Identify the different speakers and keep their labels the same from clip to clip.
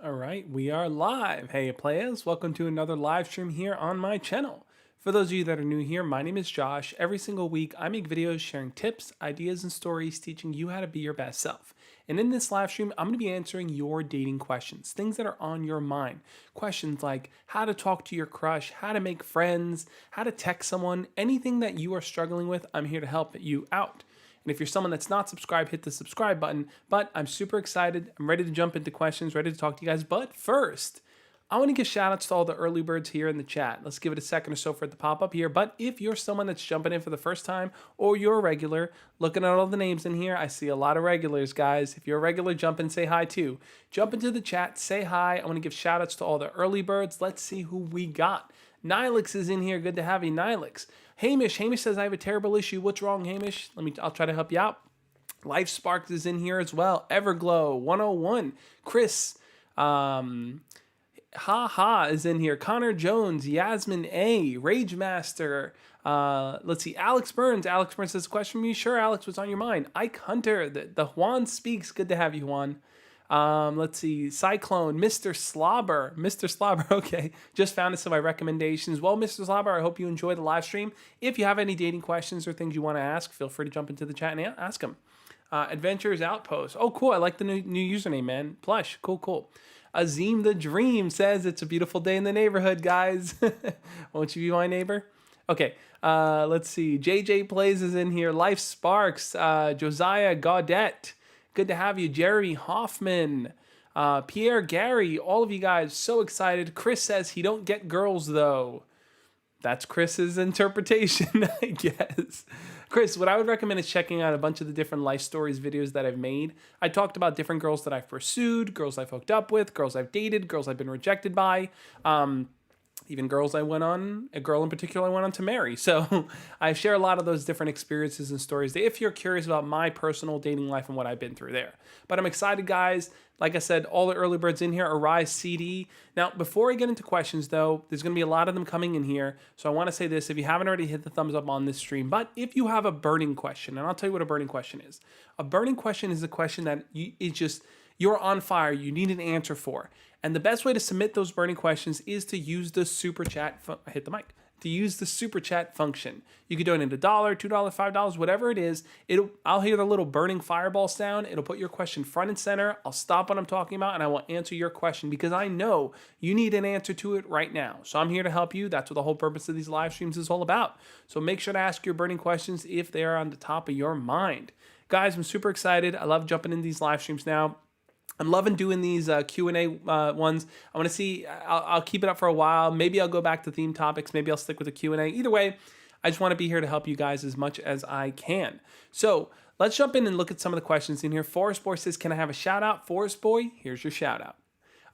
Speaker 1: All right, we are live. Hey, players, welcome to another live stream here on my channel. For those of you that are new here, my name is Josh. Every single week, I make videos sharing tips, ideas, and stories teaching you how to be your best self. And in this live stream, I'm going to be answering your dating questions, things that are on your mind. Questions like how to talk to your crush, how to make friends, how to text someone, anything that you are struggling with, I'm here to help you out. And if you're someone that's not subscribed, hit the subscribe button. But I'm super excited. I'm ready to jump into questions, ready to talk to you guys. But first, I want to give shout outs to all the early birds here in the chat. Let's give it a second or so for it to pop up here. But if you're someone that's jumping in for the first time or you're a regular, looking at all the names in here, I see a lot of regulars, guys. If you're a regular, jump in, say hi too. Jump into the chat, say hi. I want to give shout outs to all the early birds. Let's see who we got. Nilix is in here. Good to have you, Nilix. Hamish says, I have a terrible issue. What's wrong, Hamish? I'll try to help you out. Life Sparks is in here as well. Everglow 101. Chris, is in here. Connor Jones, Yasmin A, Rage Master. Let's see, Alex Burns. Alex Burns says, question from you. Sure, Alex, what's on your mind? Ike Hunter, the Juan Speaks. Good to have you, Juan. Let's see, Cyclone, Mr. Slobber, okay, just found it, some of my recommendations. Well, Mr. Slobber, I hope you enjoy the live stream. If you have any dating questions or things you want to ask, feel free to jump into the chat and ask them. Adventures Outpost, oh cool, I like the new username, man. Plush, cool. Azim the Dream says, it's a beautiful day in the neighborhood, guys. Won't you be my neighbor? Okay, let's see, JJ Plays is in here, Life Sparks, Josiah Gaudette, good to have you. Jeremy Hoffman, Pierre Gary, all of you guys, so excited. Chris says he don't get girls though. That's Chris's interpretation, I guess. Chris, what I would recommend is checking out a bunch of the different life stories videos that I've made. I talked about different girls that I've pursued, girls I've hooked up with, girls I've dated, girls I've been rejected by. Even girls I went on, a girl in particular I went on to marry. So I share a lot of those different experiences and stories if you're curious about my personal dating life and what I've been through there. But I'm excited, guys. Like I said, all the early birds in here, Arise CD. Now, before I get into questions, though, there's going to be a lot of them coming in here. So I want to say this, if you haven't already, hit the thumbs up on this stream. But if you have a burning question, and I'll tell you what a burning question is. A burning question is a question that you're on fire, you need an answer for. And the best way to submit those burning questions is to use the super chat. To use the super chat function. You can donate $1, $2, $5, whatever it is. I'll hear the little burning fireball sound. It'll put your question front and center. I'll stop what I'm talking about and I will answer your question because I know you need an answer to it right now. So I'm here to help you. That's what the whole purpose of these live streams is all about. So make sure to ask your burning questions if they are on the top of your mind. Guys, I'm super excited. I love jumping in these live streams now. I'm loving doing these Q&A ones. I want to see, I'll keep it up for a while. Maybe I'll go back to theme topics. Maybe I'll stick with the Q&A. Either way, I just want to be here to help you guys as much as I can. So let's jump in and look at some of the questions in here. Forest Boy says, can I have a shout out? Forest Boy, here's your shout out.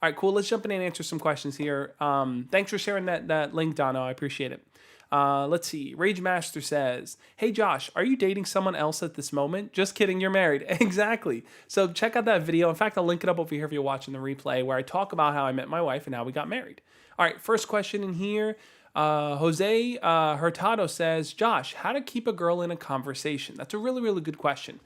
Speaker 1: All right, cool. Let's jump in and answer some questions here. Thanks for sharing that link, Dono. I appreciate it. Let's see. Rage Master says, hey Josh, are you dating someone else at this moment? Just kidding, you're married. Exactly. So check out that video. In fact, I'll link it up over here if you're watching the replay where I talk about how I met my wife and how we got married. All right, first question in here. Jose Hurtado says, Josh, how to keep a girl in a conversation? That's a really, really good question.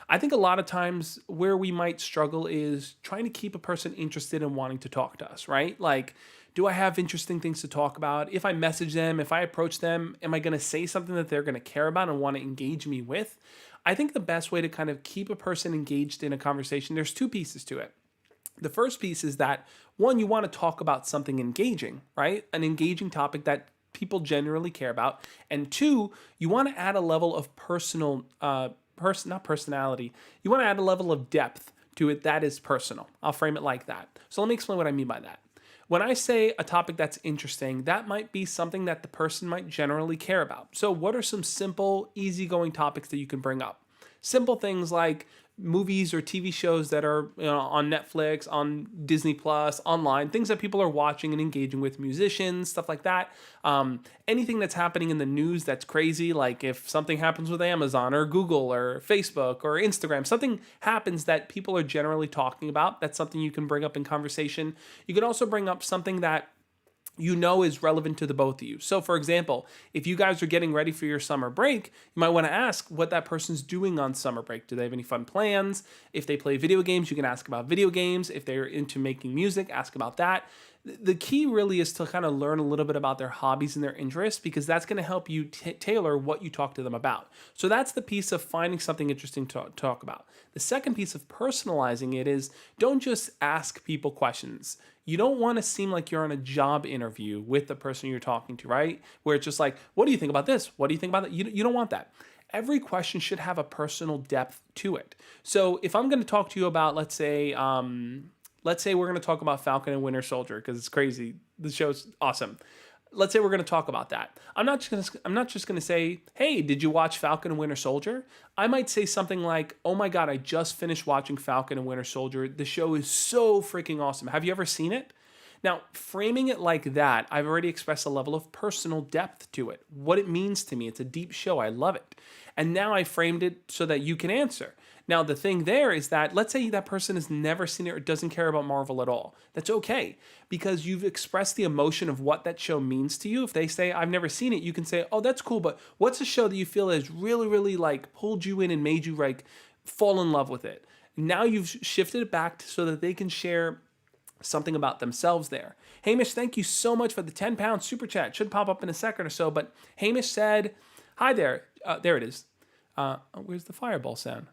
Speaker 1: I think a lot of times where we might struggle is trying to keep a person interested in wanting to talk to us, right? Like, do I have interesting things to talk about? If I message them, if I approach them, am I going to say something that they're going to care about and want to engage me with? I think the best way to kind of keep a person engaged in a conversation, there's two pieces to it. The first piece is that, one, you want to talk about something engaging, right? An engaging topic that people generally care about. And two, you want to add a level of not personality. You want to add a level of depth to it that is personal. I'll frame it like that. So let me explain what I mean by that. When I say a topic that's interesting, that might be something that the person might generally care about. So what are some simple, easygoing topics that you can bring up? Simple things like movies or TV shows that are on Netflix, on Disney Plus, online, things that people are watching and engaging with, musicians, stuff like that. Anything that's happening in the news that's crazy, like if something happens with Amazon or Google or Facebook or Instagram, something happens that people are generally talking about, that's something you can bring up in conversation. You can also bring up something that is relevant to the both of you. So, for example, if you guys are getting ready for your summer break, you might want to ask what that person's doing on summer break. Do they have any fun plans? If they play video games, you can ask about video games. If they're into making music, ask about that. The key really is to kind of learn a little bit about their hobbies and their interests, because that's going to help you tailor what you talk to them about. So that's the piece of finding something interesting to talk about. The second piece of personalizing it is, don't just ask people questions. You don't want to seem like you're on a job interview with the person you're talking to, right? Where it's just like, what do you think about this? What do you think about that? You don't want that. Every question should have a personal depth to it. So if I'm going to talk to you about, let's say we're going to talk about Falcon and Winter Soldier because it's crazy. The show's awesome. Let's say we're going to talk about that. I'm not just going to say, "Hey, did you watch Falcon and Winter Soldier?" I might say something like, "Oh my God, I just finished watching Falcon and Winter Soldier. The show is so freaking awesome. Have you ever seen it?" Now, framing it like that, I've already expressed a level of personal depth to it, what it means to me. It's a deep show. I love it. And now I framed it so that you can answer. Now, the thing there is that, let's say that person has never seen it or doesn't care about Marvel at all. That's okay, because you've expressed the emotion of what that show means to you. If they say, "I've never seen it," you can say, "Oh, that's cool, but what's a show that you feel has really, really like pulled you in and made you like fall in love with it?" Now you've shifted it back so that they can share something about themselves there. Hamish, thank you so much for the £10 super chat. Should pop up in a second or so, but Hamish said, "Hi there." There it is. Where's the fireball sound?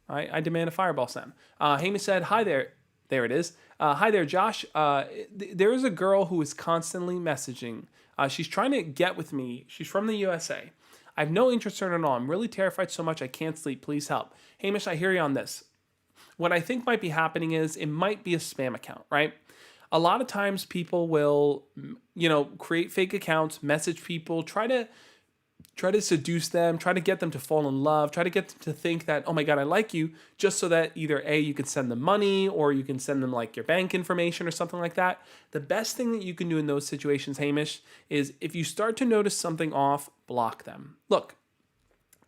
Speaker 1: I demand a fireball sound. Hamish said, "Hi there." There it is. "Hi there, Josh. There is a girl who is constantly messaging. She's trying to get with me. She's from the USA. I have no interest in her at all. I'm really terrified so much I can't sleep. Please help." Hamish, I hear you on this. What I think might be happening is it might be a spam account, right? A lot of times people will, create fake accounts, message people, try to seduce them, try to get them to fall in love, try to get them to think that, "Oh my God, I like you," just so that either A, you can send them money, or you can send them like your bank information or something like that. The best thing that you can do in those situations, Hamish, is if you start to notice something off, block them. Look,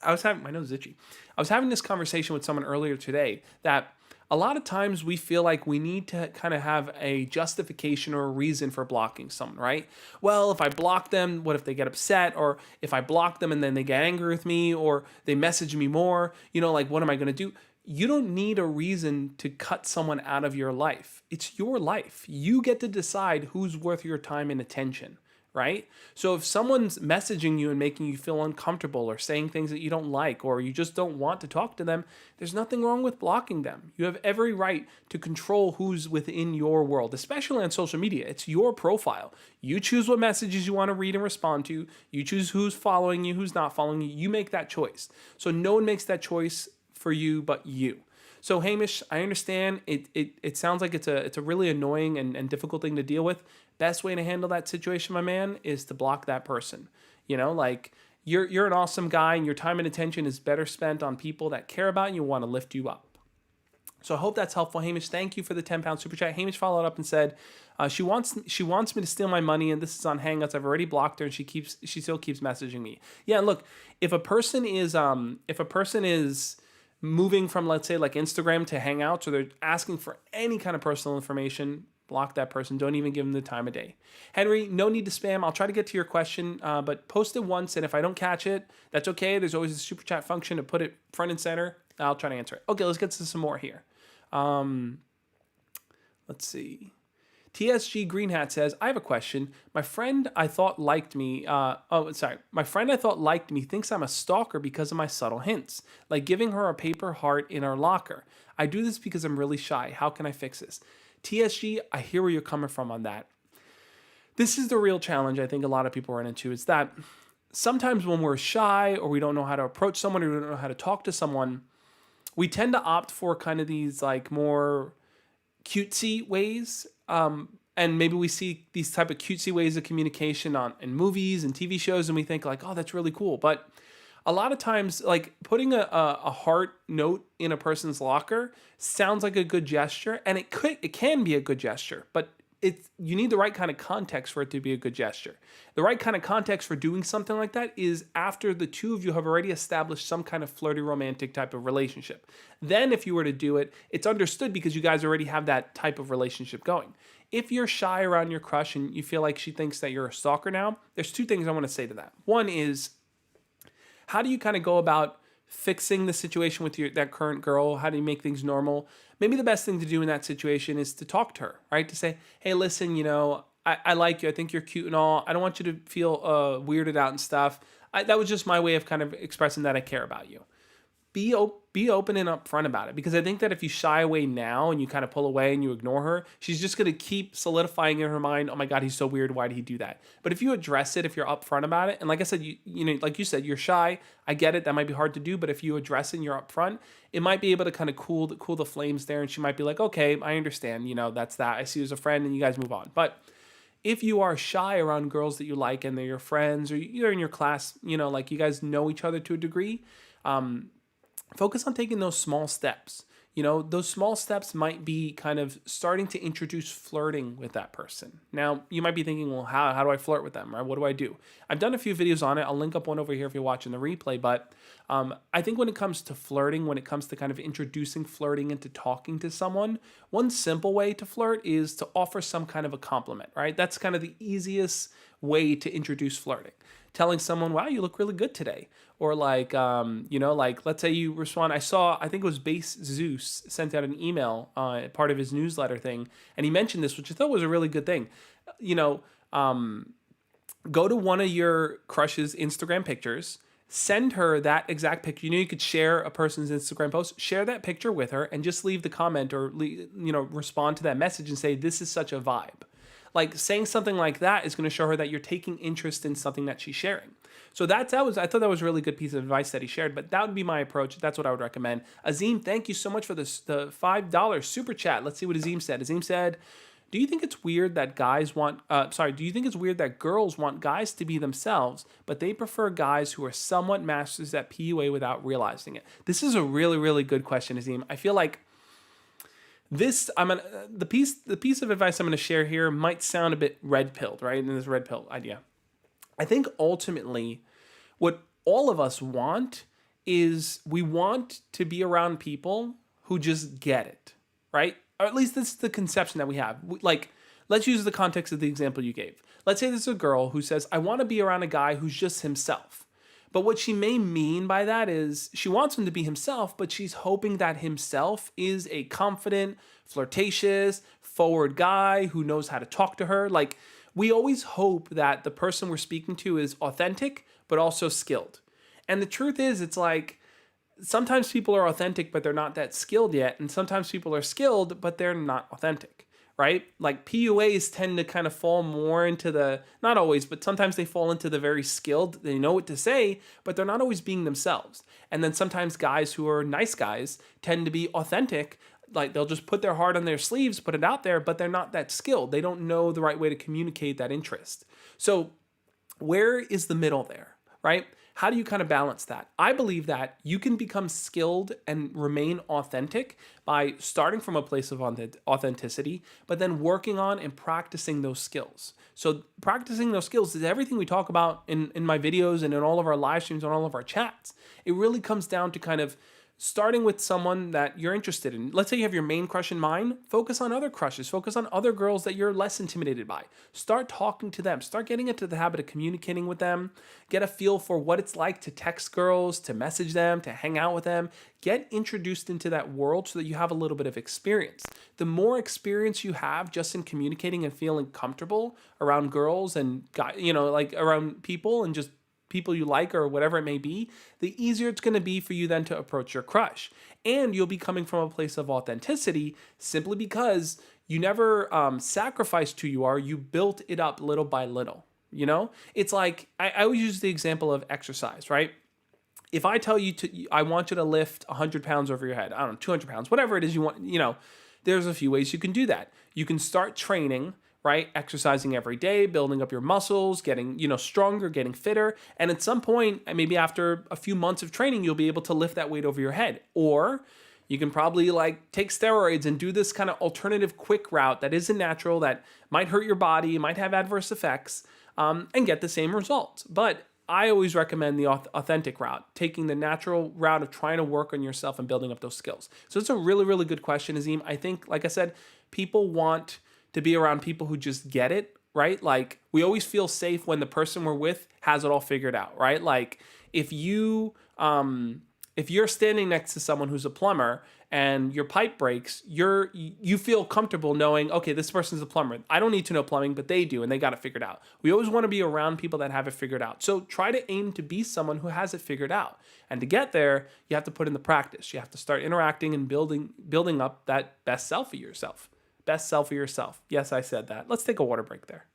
Speaker 1: my nose is itchy. I was having this conversation with someone earlier today that a lot of times we feel like we need to kind of have a justification or a reason for blocking someone, right? Well, if I block them, what if they get upset? Or if I block them and then they get angry with me, or they message me more, what am I going to do? You don't need a reason to cut someone out of your life. It's your life. You get to decide who's worth your time and attention, right? So if someone's messaging you and making you feel uncomfortable or saying things that you don't like, or you just don't want to talk to them, there's nothing wrong with blocking them. You have every right to control who's within your world, especially on social media. It's your profile. You choose what messages you want to read and respond to. You choose who's following you, who's not following you. You make that choice. So no one makes that choice for you but you. So Hamish, I understand it sounds like it's a really annoying and difficult thing to deal with. Best way to handle that situation, my man, is to block that person. You're an awesome guy, and your time and attention is better spent on people that care about you and want to lift you up. So I hope that's helpful, Hamish. Thank you for the £10 super chat. Hamish followed up and said, she wants me to steal my money, and this is on Hangouts. I've already blocked her, and she still keeps messaging me. Yeah, look, if a person is moving from, let's say, like Instagram to Hangouts, or they're asking for any kind of personal information, block that person. Don't even give them the time of day. Henry, no need to spam. I'll try to get to your question, but post it once, and if I don't catch it, that's okay. There's always a super chat function to put it front and center. I'll try to answer it. Okay, let's get to some more here. Let's see. TSG Greenhat says, "I have a question. My friend I thought liked me. My friend I thought liked me thinks I'm a stalker because of my subtle hints, like giving her a paper heart in our locker. I do this because I'm really shy. How can I fix this?" TSG, I hear where you're coming from on that. This is the real challenge I think a lot of people run into, is that sometimes when we're shy, or we don't know how to approach someone, or we don't know how to talk to someone, we tend to opt for kind of these like more cutesy ways. And maybe we see these type of cutesy ways of communication in movies and TV shows, and we think like, oh, that's really cool. But a lot of times, like putting a heart note in a person's locker sounds like a good gesture, and it can be a good gesture, but you need the right kind of context for it to be a good gesture. The right kind of context for doing something like that is after the two of you have already established some kind of flirty romantic type of relationship. Then if you were to do it, it's understood because you guys already have that type of relationship going. If you're shy around your crush and you feel like she thinks that you're a stalker now, there's two things I want to say to that. One is, how do you kind of go about fixing the situation with that current girl? How do you make things normal? Maybe the best thing to do in that situation is to talk to her, right? To say, hey, listen, I like you. I think you're cute and all. I don't want you to feel weirded out and stuff. That was just my way of kind of expressing that I care about you. Be open and upfront about it, because I think that if you shy away now and you kind of pull away and you ignore her, she's just going to keep solidifying in her mind, oh my God, he's so weird. Why did he do that? But if you address it, if you're upfront about it, and like I said, like you said, you're shy. I get it. That might be hard to do, but if you address it and you're upfront, it might be able to kind of cool the flames there. And she might be like, okay, I understand. That's that. I see you as a friend, and you guys move on. But if you are shy around girls that you like and they're your friends, or you're in your class, like you guys know each other to a degree, focus on taking those small steps. Those small steps might be kind of starting to introduce flirting with that person. Now, you might be thinking, well, how do I flirt with them, right? What do I do? I've done a few videos on it. I'll link up one over here if you're watching the replay. But I think when it comes to flirting, when it comes to kind of introducing flirting into talking to someone, one simple way to flirt is to offer some kind of a compliment, right? That's kind of the easiest way to introduce flirting. Telling someone, wow, you look really good today. Or like, let's say you respond, I think it was Base Zeus sent out an email, part of his newsletter thing. And he mentioned this, which I thought was a really good thing. Go to one of your crush's Instagram pictures, send her that exact picture. You could share a person's Instagram post, share that picture with her, and just leave the comment or, respond to that message and say, this is such a vibe. Like, saying something like that is going to show her that you're taking interest in something that she's sharing. So I thought that was a really good piece of advice that he shared, but that would be my approach. That's what I would recommend. Azim, thank you so much for the $5 super chat. Let's see what Azim said. Azim said, do you think it's weird that girls want guys to be themselves, but they prefer guys who are somewhat masters at PUA without realizing it? This is a really, really good question, Azim. I feel like the piece of advice I'm going to share here might sound a bit red-pilled, right? In this red pill idea. I think ultimately what all of us want is we want to be around people who just get it, right? Or at least that's the conception that we have. Like, let's use the context of the example you gave. Let's say there's a girl who says, I want to be around a guy who's just himself. But what she may mean by that is she wants him to be himself, but she's hoping that himself is a confident, flirtatious, forward guy who knows how to talk to her. Like, we always hope that the person we're speaking to is authentic, but also skilled. And the truth is, it's like, sometimes people are authentic, but they're not that skilled yet. And sometimes people are skilled, but they're not authentic, right? Like, PUAs tend to kind of fall more into not always, but sometimes they fall into the very skilled. They know what to say, but they're not always being themselves. And then sometimes guys who are nice guys tend to be authentic. Like, they'll just put their heart on their sleeves, put it out there, but they're not that skilled. They don't know the right way to communicate that interest. So where is the middle there, right? How do you kind of balance that? I believe that you can become skilled and remain authentic by starting from a place of authenticity, but then working on and practicing those skills. So practicing those skills is everything we talk about in my videos and in all of our live streams and all of our chats. It really comes down to kind of starting with someone that you're interested in. Let's say you have your main crush in mind. Focus on other crushes. Focus on other girls that you're less intimidated by. Start talking to them. Start getting into the habit of communicating with them. Get a feel for what it's like to text girls, to message them, to hang out with them. Get introduced into that world so that you have a little bit of experience. The more experience you have just in communicating and feeling comfortable around girls and guys, like around people and just people you like or whatever it may be, the easier it's going to be for you then to approach your crush. And you'll be coming from a place of authenticity simply because you never sacrificed who you are. You built it up little by little. It's like, I always use the example of exercise, right? If I tell you I want you to lift 100 pounds over your head, I don't know, 200 pounds, whatever it is you want, there's a few ways you can do that. You can start training, right? Exercising every day, building up your muscles, getting, stronger, getting fitter. And at some point, maybe after a few months of training, you'll be able to lift that weight over your head. Or You can probably like take steroids and do this kind of alternative quick route that isn't natural, that might hurt your body, might have adverse effects, and get the same results. But I always recommend the authentic route, taking the natural route of trying to work on yourself and building up those skills. So it's a really, really good question, Azim. I think, like I said, people want to be around people who just get it, right? Like we always feel safe when the person we're with has it all figured out, right? Like if you're standing next to someone who's a plumber and your pipe breaks, you feel comfortable knowing, okay, this person's a plumber. I don't need to know plumbing, but they do, and they got it figured out. We always want to be around people that have it figured out. So try to aim to be someone who has it figured out. And to get there, you have to put in the practice. You have to start interacting and building up that best self of yourself. Best self of yourself. Yes, I said that. Let's take a water break there.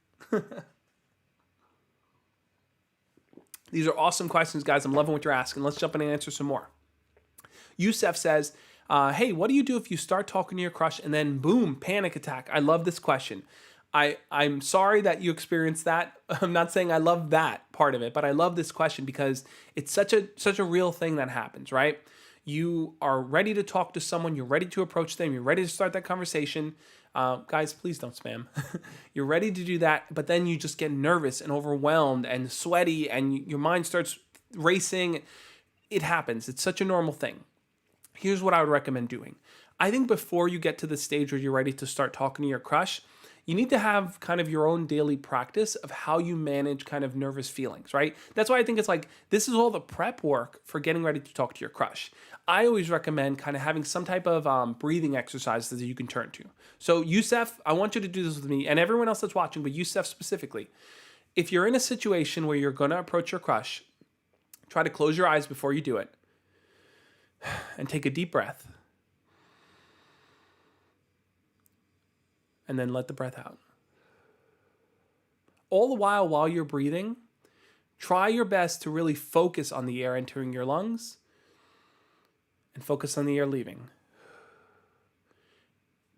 Speaker 1: These are awesome questions, guys. I'm loving what you're asking. Let's jump in and answer some more. Yusef says, hey, what do you do if you start talking to your crush and then boom, panic attack? I love this question. I'm sorry that you experienced that. I'm not saying I love that part of it, but I love this question because it's such a real thing that happens, right? You are ready to talk to someone. You're ready to approach them. You're ready to start that conversation. Guys, please don't spam. You're ready to do that, but then you just get nervous and overwhelmed and sweaty and your mind starts racing. It happens. It's such a normal thing. Here's what I would recommend doing. I think before you get to the stage where you're ready to start talking to your crush, you need to have kind of your own daily practice of how you manage kind of nervous feelings, right? That's why I think it's like, this is all the prep work for getting ready to talk to your crush. I always recommend kind of having some type of breathing exercises that you can turn to. So Yusef, I want you to do this with me and everyone else that's watching, but Yusef specifically. If you're in a situation where you're going to approach your crush, try to close your eyes before you do it and take a deep breath. And then let the breath out. All the while you're breathing, try your best to really focus on the air entering your lungs and focus on the air leaving.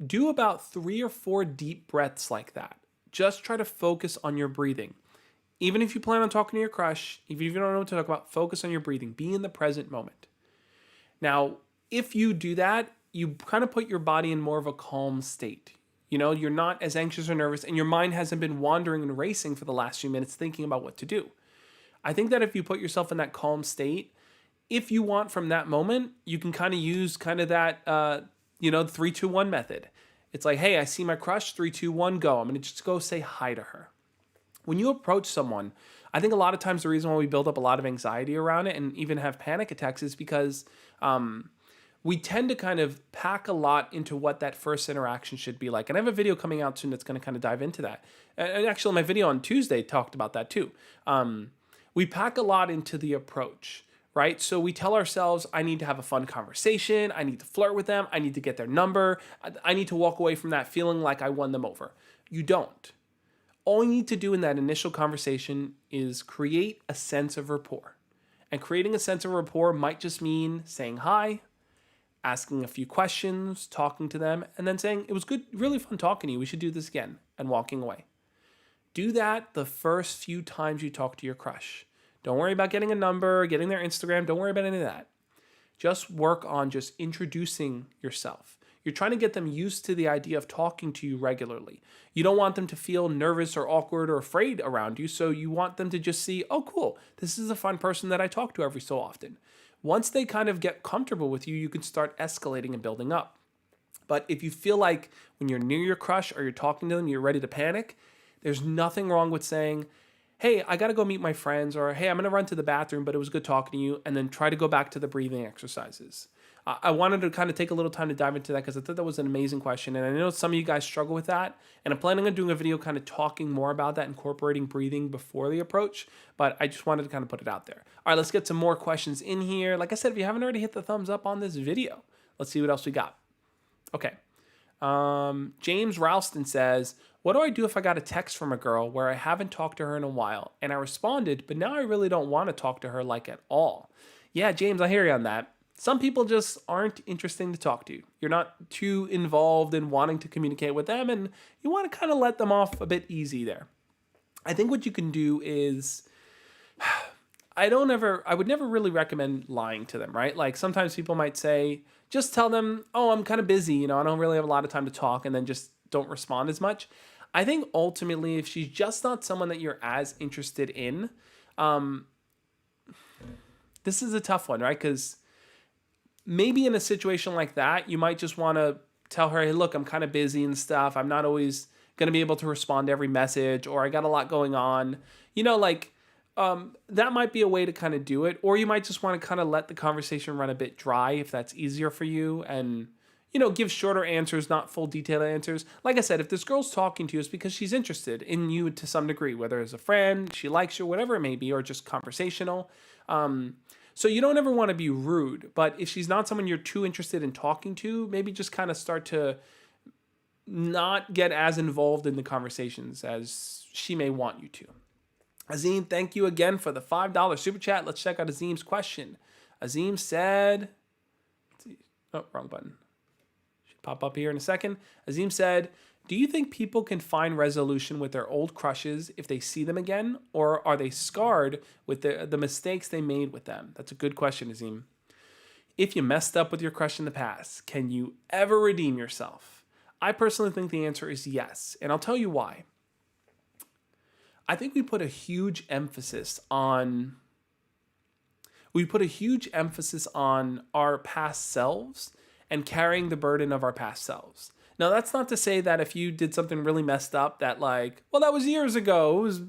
Speaker 1: Do about 3 or 4 deep breaths like that. Just try to focus on your breathing. Even if you plan on talking to your crush, even if you don't know what to talk about, focus on your breathing. Be in the present moment. Now, if you do that, you kind of put your body in more of a calm state. You know, you're not as anxious or nervous and your mind hasn't been wandering and racing for the last few minutes thinking about what to do. I think that if you put yourself in that calm state, if you want from that moment, you can kind of use kind of that, 3-2-1 method. It's like, hey, I see my crush, 3-2-1, go. I'm going to just go say hi to her. When you approach someone, I think a lot of times the reason why we build up a lot of anxiety around it and even have panic attacks is because we tend to kind of pack a lot into what that first interaction should be like. And I have a video coming out soon that's going to kind of dive into that. And actually, my video on Tuesday talked about that too. We pack a lot into the approach, right? So we tell ourselves, I need to have a fun conversation. I need to flirt with them. I need to get their number. I need to walk away from that feeling like I won them over. You don't. All you need to do in that initial conversation is create a sense of rapport. And creating a sense of rapport might just mean saying hi, asking a few questions, talking to them, and then saying, it was good, really fun talking to you. We should do this again, and walking away. Do that the first few times you talk to your crush. Don't worry about getting a number, getting their Instagram. Don't worry about any of that. Just work on just introducing yourself. You're trying to get them used to the idea of talking to you regularly. You don't want them to feel nervous or awkward or afraid around you, so you want them to just see, oh, cool, this is a fun person that I talk to every so often. Once they kind of get comfortable with you, you can start escalating and building up. But if you feel like when you're near your crush or you're talking to them, you're ready to panic, there's nothing wrong with saying, hey, I got to go meet my friends, or hey, I'm going to run to the bathroom, but it was good talking to you, and then try to go back to the breathing exercises. I wanted to kind of take a little time to dive into that because I thought that was an amazing question. And I know some of you guys struggle with that. And I'm planning on doing a video kind of talking more about that, incorporating breathing before the approach. But I just wanted to kind of put it out there. All right, let's get some more questions in here. Like I said, if you haven't already hit the thumbs up on this video, let's see what else we got. Okay. James Ralston says, what do I do if I got a text from a girl where I haven't talked to her in a while? And I responded, but now I really don't want to talk to her like at all. Yeah, James, I hear you on that. Some people just aren't interesting to talk to. You're not too involved in wanting to communicate with them, and you want to kind of let them off a bit easy there. I think what you can do is, I would never really recommend lying to them, right? Like sometimes people might say, just tell them, oh, I'm kind of busy, I don't really have a lot of time to talk, and then just don't respond as much. I think ultimately, if she's just not someone that you're as interested in, um, this is a tough one, right? Because maybe in a situation like that, you might just want to tell her, hey, look, I'm kind of busy and stuff. I'm not always going to be able to respond to every message, or I got a lot going on. Like that might be a way to kind of do it. Or you might just want to kind of let the conversation run a bit dry if that's easier for you, and give shorter answers, not full detailed answers. Like I said, if this girl's talking to you, it's because she's interested in you to some degree, whether as a friend, she likes you, whatever it may be, or just conversational. So you don't ever want to be rude, but if she's not someone you're too interested in talking to, maybe just kind of start to not get as involved in the conversations as she may want you to. Azim, thank you again for the $5 super chat. Let's check out Azim's question. Azim said, oh, wrong button. Should pop up here in a second. Azim said, do you think people can find resolution with their old crushes if they see them again? Or are they scarred with the mistakes they made with them? That's a good question, Azim. If you messed up with your crush in the past, can you ever redeem yourself? I personally think the answer is yes, and I'll tell you why. I think we put a huge emphasis on our past selves and carrying the burden of our past selves. Now, that's not to say that if you did something really messed up that that was years ago. It was,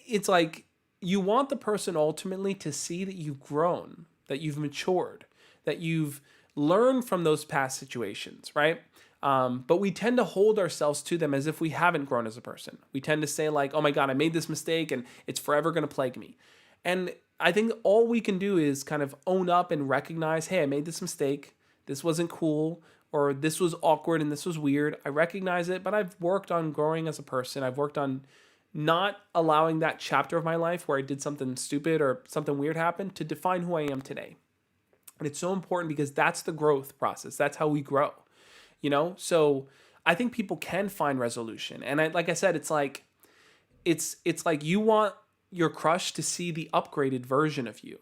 Speaker 1: it's like you want the person ultimately to see that you've grown, that you've matured, that you've learned from those past situations, right? But we tend to hold ourselves to them as if we haven't grown as a person. We tend to say oh my God, I made this mistake and it's forever going to plague me. And I think all we can do is kind of own up and recognize, hey, I made this mistake. This wasn't cool, or this was awkward and this was weird. I recognize it, but I've worked on growing as a person. I've worked on not allowing that chapter of my life where I did something stupid or something weird happen to define who I am today. And it's so important because that's the growth process. That's how we grow, So I think people can find resolution. And like I said, it's like you want your crush to see the upgraded version of you,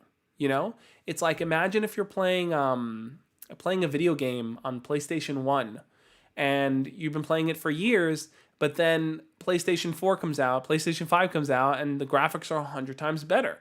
Speaker 1: It's like, imagine if you're playing a video game on PlayStation 1 and you've been playing it for years, but then PlayStation 4 comes out, PlayStation 5 comes out, and the graphics are 100 times better.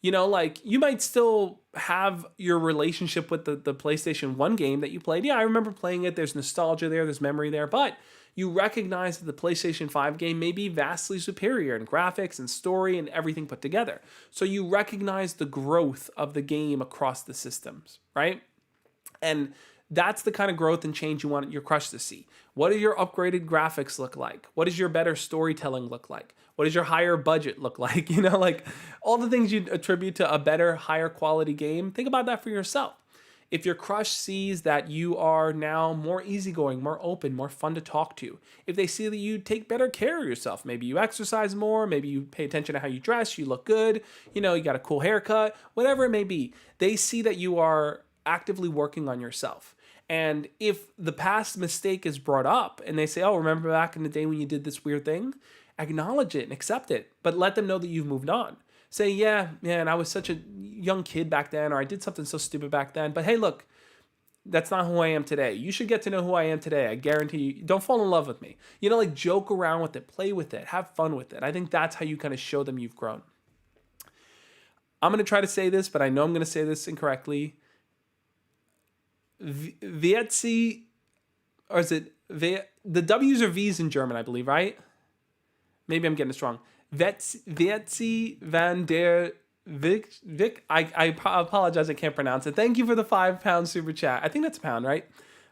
Speaker 1: You might still have your relationship with the PlayStation 1 game that you played. Yeah, I remember playing it. There's nostalgia there. There's memory there. But you recognize that the PlayStation 5 game may be vastly superior in graphics and story and everything put together. So you recognize the growth of the game across the systems, right? And that's the kind of growth and change you want your crush to see. What do your upgraded graphics look like? What does your better storytelling look like? What does your higher budget look like? All the things you'd attribute to a better, higher quality game. Think about that for yourself. If your crush sees that you are now more easygoing, more open, more fun to talk to, if they see that you take better care of yourself, maybe you exercise more, maybe you pay attention to how you dress, you look good, you got a cool haircut, whatever it may be, they see that you are actively working on yourself. And if the past mistake is brought up and they say, oh, remember back in the day when you did this weird thing? Acknowledge it and accept it, but let them know that you've moved on. Say, yeah, man, I was such a young kid back then, or I did something so stupid back then. But hey, look, that's not who I am today. You should get to know who I am today. I guarantee you. Don't fall in love with me. Joke around with it, play with it, have fun with it. I think that's how you kind of show them you've grown. I'm going to try to say this, but I know I'm going to say this incorrectly. Vietzi, or is it the W's are V's in German, I believe, right? Maybe I'm getting this wrong. Vietzi van der Vic. I apologize, I can't pronounce it. Thank you for the £5 super chat. I think that's a pound, right?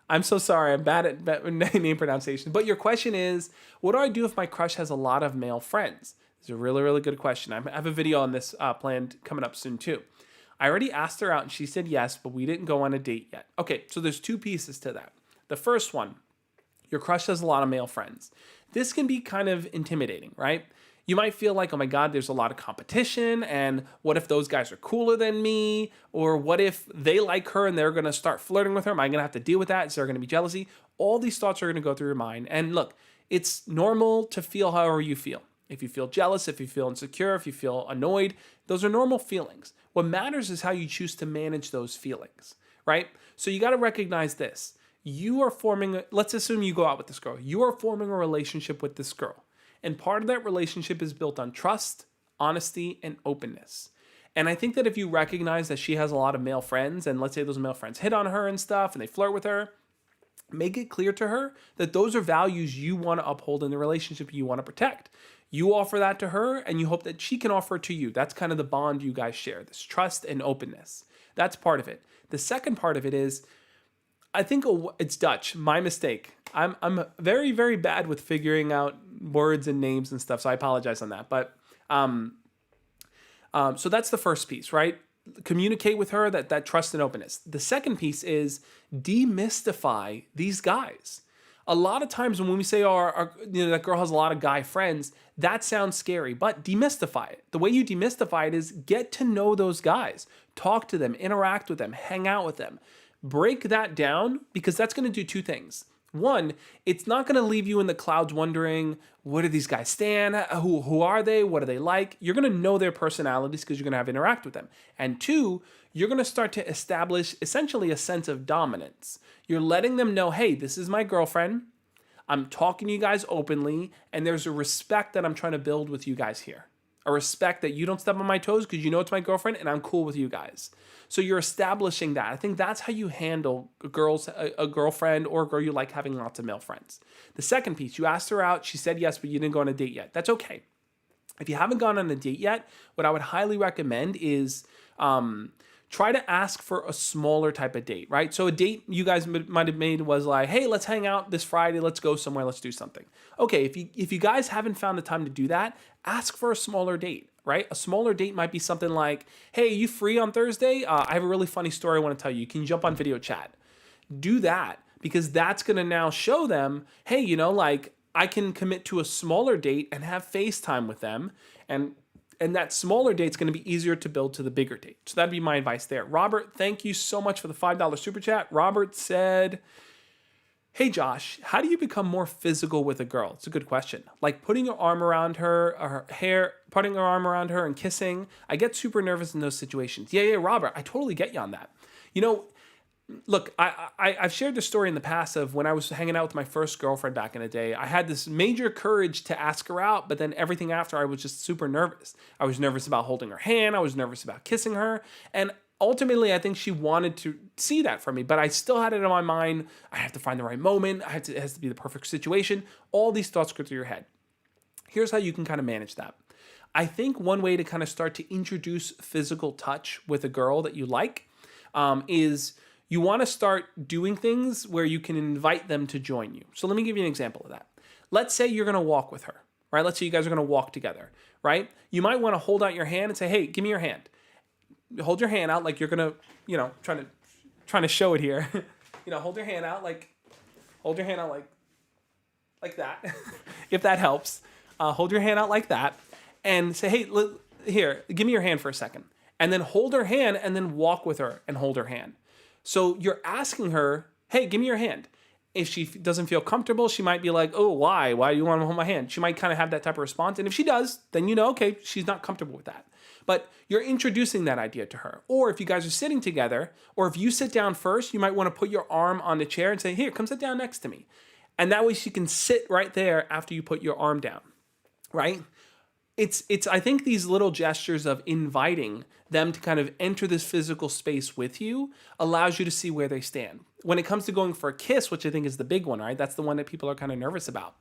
Speaker 1: I'm so sorry. I'm bad at name pronunciation. But your question is, what do I do if my crush has a lot of male friends? It's a really, really good question. I have a video on this planned coming up soon too. I already asked her out and she said yes, but we didn't go on a date yet. Okay, so there's two pieces to that. The first one, your crush has a lot of male friends. This can be kind of intimidating, right? You might feel like, oh my God, there's a lot of competition, and what if those guys are cooler than me? Or what if they like her and they're going to start flirting with her? Am I going to have to deal with that? Is there going to be jealousy? All these thoughts are going to go through your mind. And look, it's normal to feel however you feel. If you feel jealous, if you feel insecure, if you feel annoyed, those are normal feelings. What matters is how you choose to manage those feelings, right? So you got to recognize this. You are forming, let's assume you go out with this girl. You are forming a relationship with this girl. And part of that relationship is built on trust, honesty, and openness. And I think that if you recognize that she has a lot of male friends, and let's say those male friends hit on her and stuff, and they flirt with her, make it clear to her that those are values you want to uphold in the relationship you want to protect. You offer that to her, and you hope that she can offer it to you. That's kind of the bond you guys share, this trust and openness. That's part of it. The second part of it is, I think it's Dutch. My mistake. I'm very, very bad with figuring out words and names and stuff, so I apologize on that. But so that's the first piece, right? Communicate with her that trust and openness. The second piece is demystify these guys. A lot of times when we say that girl has a lot of guy friends, that sounds scary, but demystify it. The way you demystify it is get to know those guys, talk to them, interact with them, hang out with them. Break that down, because that's going to do two things. One, it's not going to leave you in the clouds wondering, where do these guys stand? Who are they? What are they like? You're going to know their personalities because you're going to have to interact with them. And two, you're going to start to establish essentially a sense of dominance. You're letting them know, hey, this is my girlfriend. I'm talking to you guys openly, and there's a respect that I'm trying to build with you guys here. A respect that you don't step on my toes because you know it's my girlfriend and I'm cool with you guys. So you're establishing that. I think that's how you handle a girlfriend or a girl you like having lots of male friends. The second piece, you asked her out, she said yes, but you didn't go on a date yet. That's okay. If you haven't gone on a date yet, what I would highly recommend is try to ask for a smaller type of date, right? So a date you guys might have made was like, hey, let's hang out this Friday. Let's go somewhere. Let's do something. Okay, if you guys haven't found the time to do that, ask for a smaller date, right? A smaller date might be something like, hey, you free on Thursday? I have a really funny story I want to tell you. Can you jump on video chat? Do that, because that's going to now show them, hey, I can commit to a smaller date and have FaceTime with them, and that smaller date's going to be easier to build to the bigger date. So that'd be my advice there. Robert, thank you so much for the $5 super chat. Robert said, hey Josh, how do you become more physical with a girl? It's a good question. Like putting your arm around her arm around her and kissing. I get super nervous in those situations. Yeah, Robert, I totally get you on that. Look, I've shared this story in the past of when I was hanging out with my first girlfriend back in the day. I had this major courage to ask her out, but then everything after, I was just super nervous. I was nervous about holding her hand. I was nervous about kissing her. And ultimately, I think she wanted to see that from me, but I still had it in my mind. I have to find the right moment. It has to be the perfect situation. All these thoughts go through your head. Here's how you can kind of manage that. I think one way to kind of start to introduce physical touch with a girl that you like is you want to start doing things where you can invite them to join you. So let me give you an example of that. Let's say you're going to walk with her, right? Let's say you guys are going to walk together, right? You might want to hold out your hand and say, hey, give me your hand. Hold your hand out like you're going to, trying to show it here. Hold your hand out like that. If that helps, hold your hand out like that and say, hey, here, give me your hand for a second. And then hold her hand and then walk with her and hold her hand. So you're asking her, hey, give me your hand. If she doesn't feel comfortable, she might be like, oh, why? Why do you want to hold my hand? She might kind of have that type of response. And if she does, then okay, she's not comfortable with that. But you're introducing that idea to her. Or if you guys are sitting together, or if you sit down first, you might want to put your arm on the chair and say, here, come sit down next to me. And that way she can sit right there after you put your arm down, right? It's I think these little gestures of inviting them to kind of enter this physical space with you allows you to see where they stand. When it comes to going for a kiss, which I think is the big one, right? That's the one that people are kind of nervous about.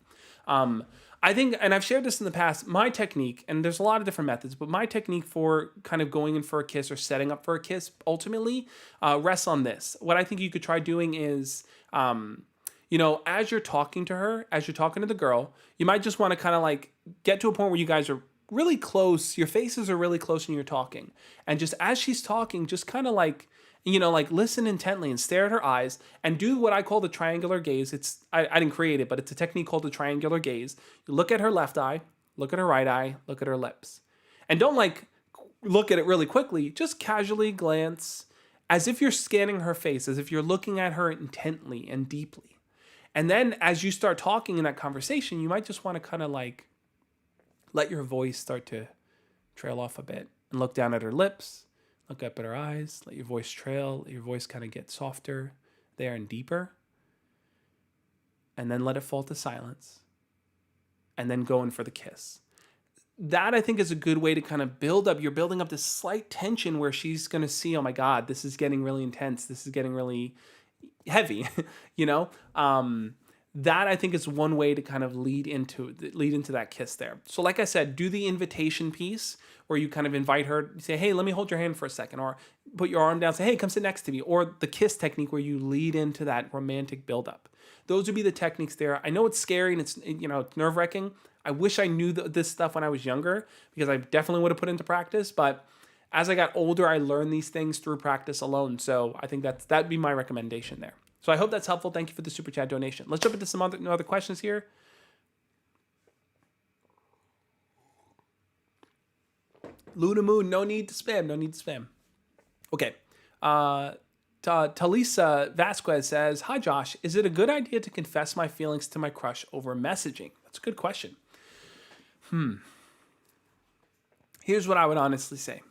Speaker 1: I think, and I've shared this in the past, my technique, and there's a lot of different methods, but my technique for kind of going in for a kiss or setting up for a kiss ultimately rests on this. What I think you could try doing is, as you're talking to her, as you're talking to the girl, you might just want to kind of like get to a point where you guys are really close, your faces are really close when you're talking. And just as she's talking, just kind of like, listen intently and stare at her eyes and do what I call the triangular gaze. I didn't create it, but it's a technique called the triangular gaze. You look at her left eye, look at her right eye, look at her lips. And don't look at it really quickly, just casually glance as if you're scanning her face, as if you're looking at her intently and deeply. And then as you start talking in that conversation, you might just want to kind of Let your voice start to trail off a bit and look down at her lips, look up at her eyes, let your voice trail, let your voice kind of get softer there and deeper. And then let it fall to silence. And then go in for the kiss. That I think is a good way to kind of build up. You're building up this slight tension where she's going to see, oh my God, this is getting really intense. This is getting really heavy, you know? That I think is one way to kind of lead into that kiss there. So like I said, do the invitation piece where you kind of invite her, say, hey, let me hold your hand for a second, or put your arm down, say, hey, come sit next to me, or the kiss technique where you lead into that romantic buildup. Those would be the techniques there. I know it's scary and it's nerve-wracking. I wish I knew this stuff when I was younger, because I definitely would have put into practice, but as I got older, I learned these things through practice alone. So I think that'd be my recommendation there. So I hope that's helpful. Thank you for the super chat donation. Let's jump into some other questions here. Luna Moon, no need to spam. Okay. Talisa Vasquez says, hi Josh, is it a good idea to confess my feelings to my crush over messaging? That's a good question. Here's what I would honestly say.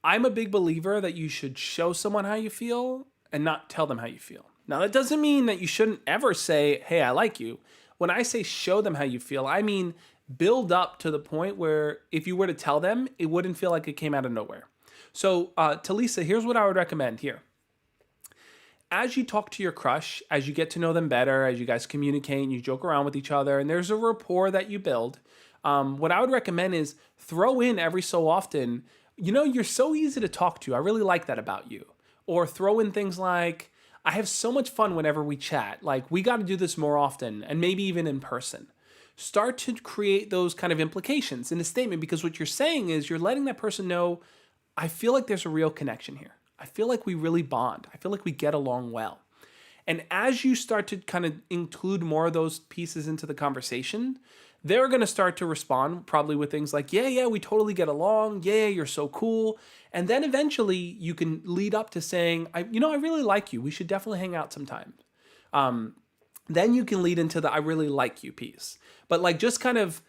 Speaker 1: I'm a big believer that you should show someone how you feel and not tell them how you feel. Now, that doesn't mean that you shouldn't ever say, hey, I like you. When I say show them how you feel, I mean build up to the point where if you were to tell them, it wouldn't feel like it came out of nowhere. So, Talisa, here's what I would recommend here. As you talk to your crush, as you get to know them better, as you guys communicate and you joke around with each other, and there's a rapport that you build, what I would recommend is throw in every so often, you're so easy to talk to. I really like that about you. Or throw in things like, I have so much fun whenever we chat. Like, we got to do this more often, and maybe even in person. Start to create those kind of implications in a statement, because what you're saying is you're letting that person know, I feel like there's a real connection here. I feel like we really bond. I feel like we get along well. And as you start to kind of include more of those pieces into the conversation, they're going to start to respond probably with things like, yeah, we totally get along. Yeah, you're so cool. And then eventually you can lead up to saying, I really like you. We should definitely hang out sometime. Then you can lead into the I really like you piece. But like just kind of,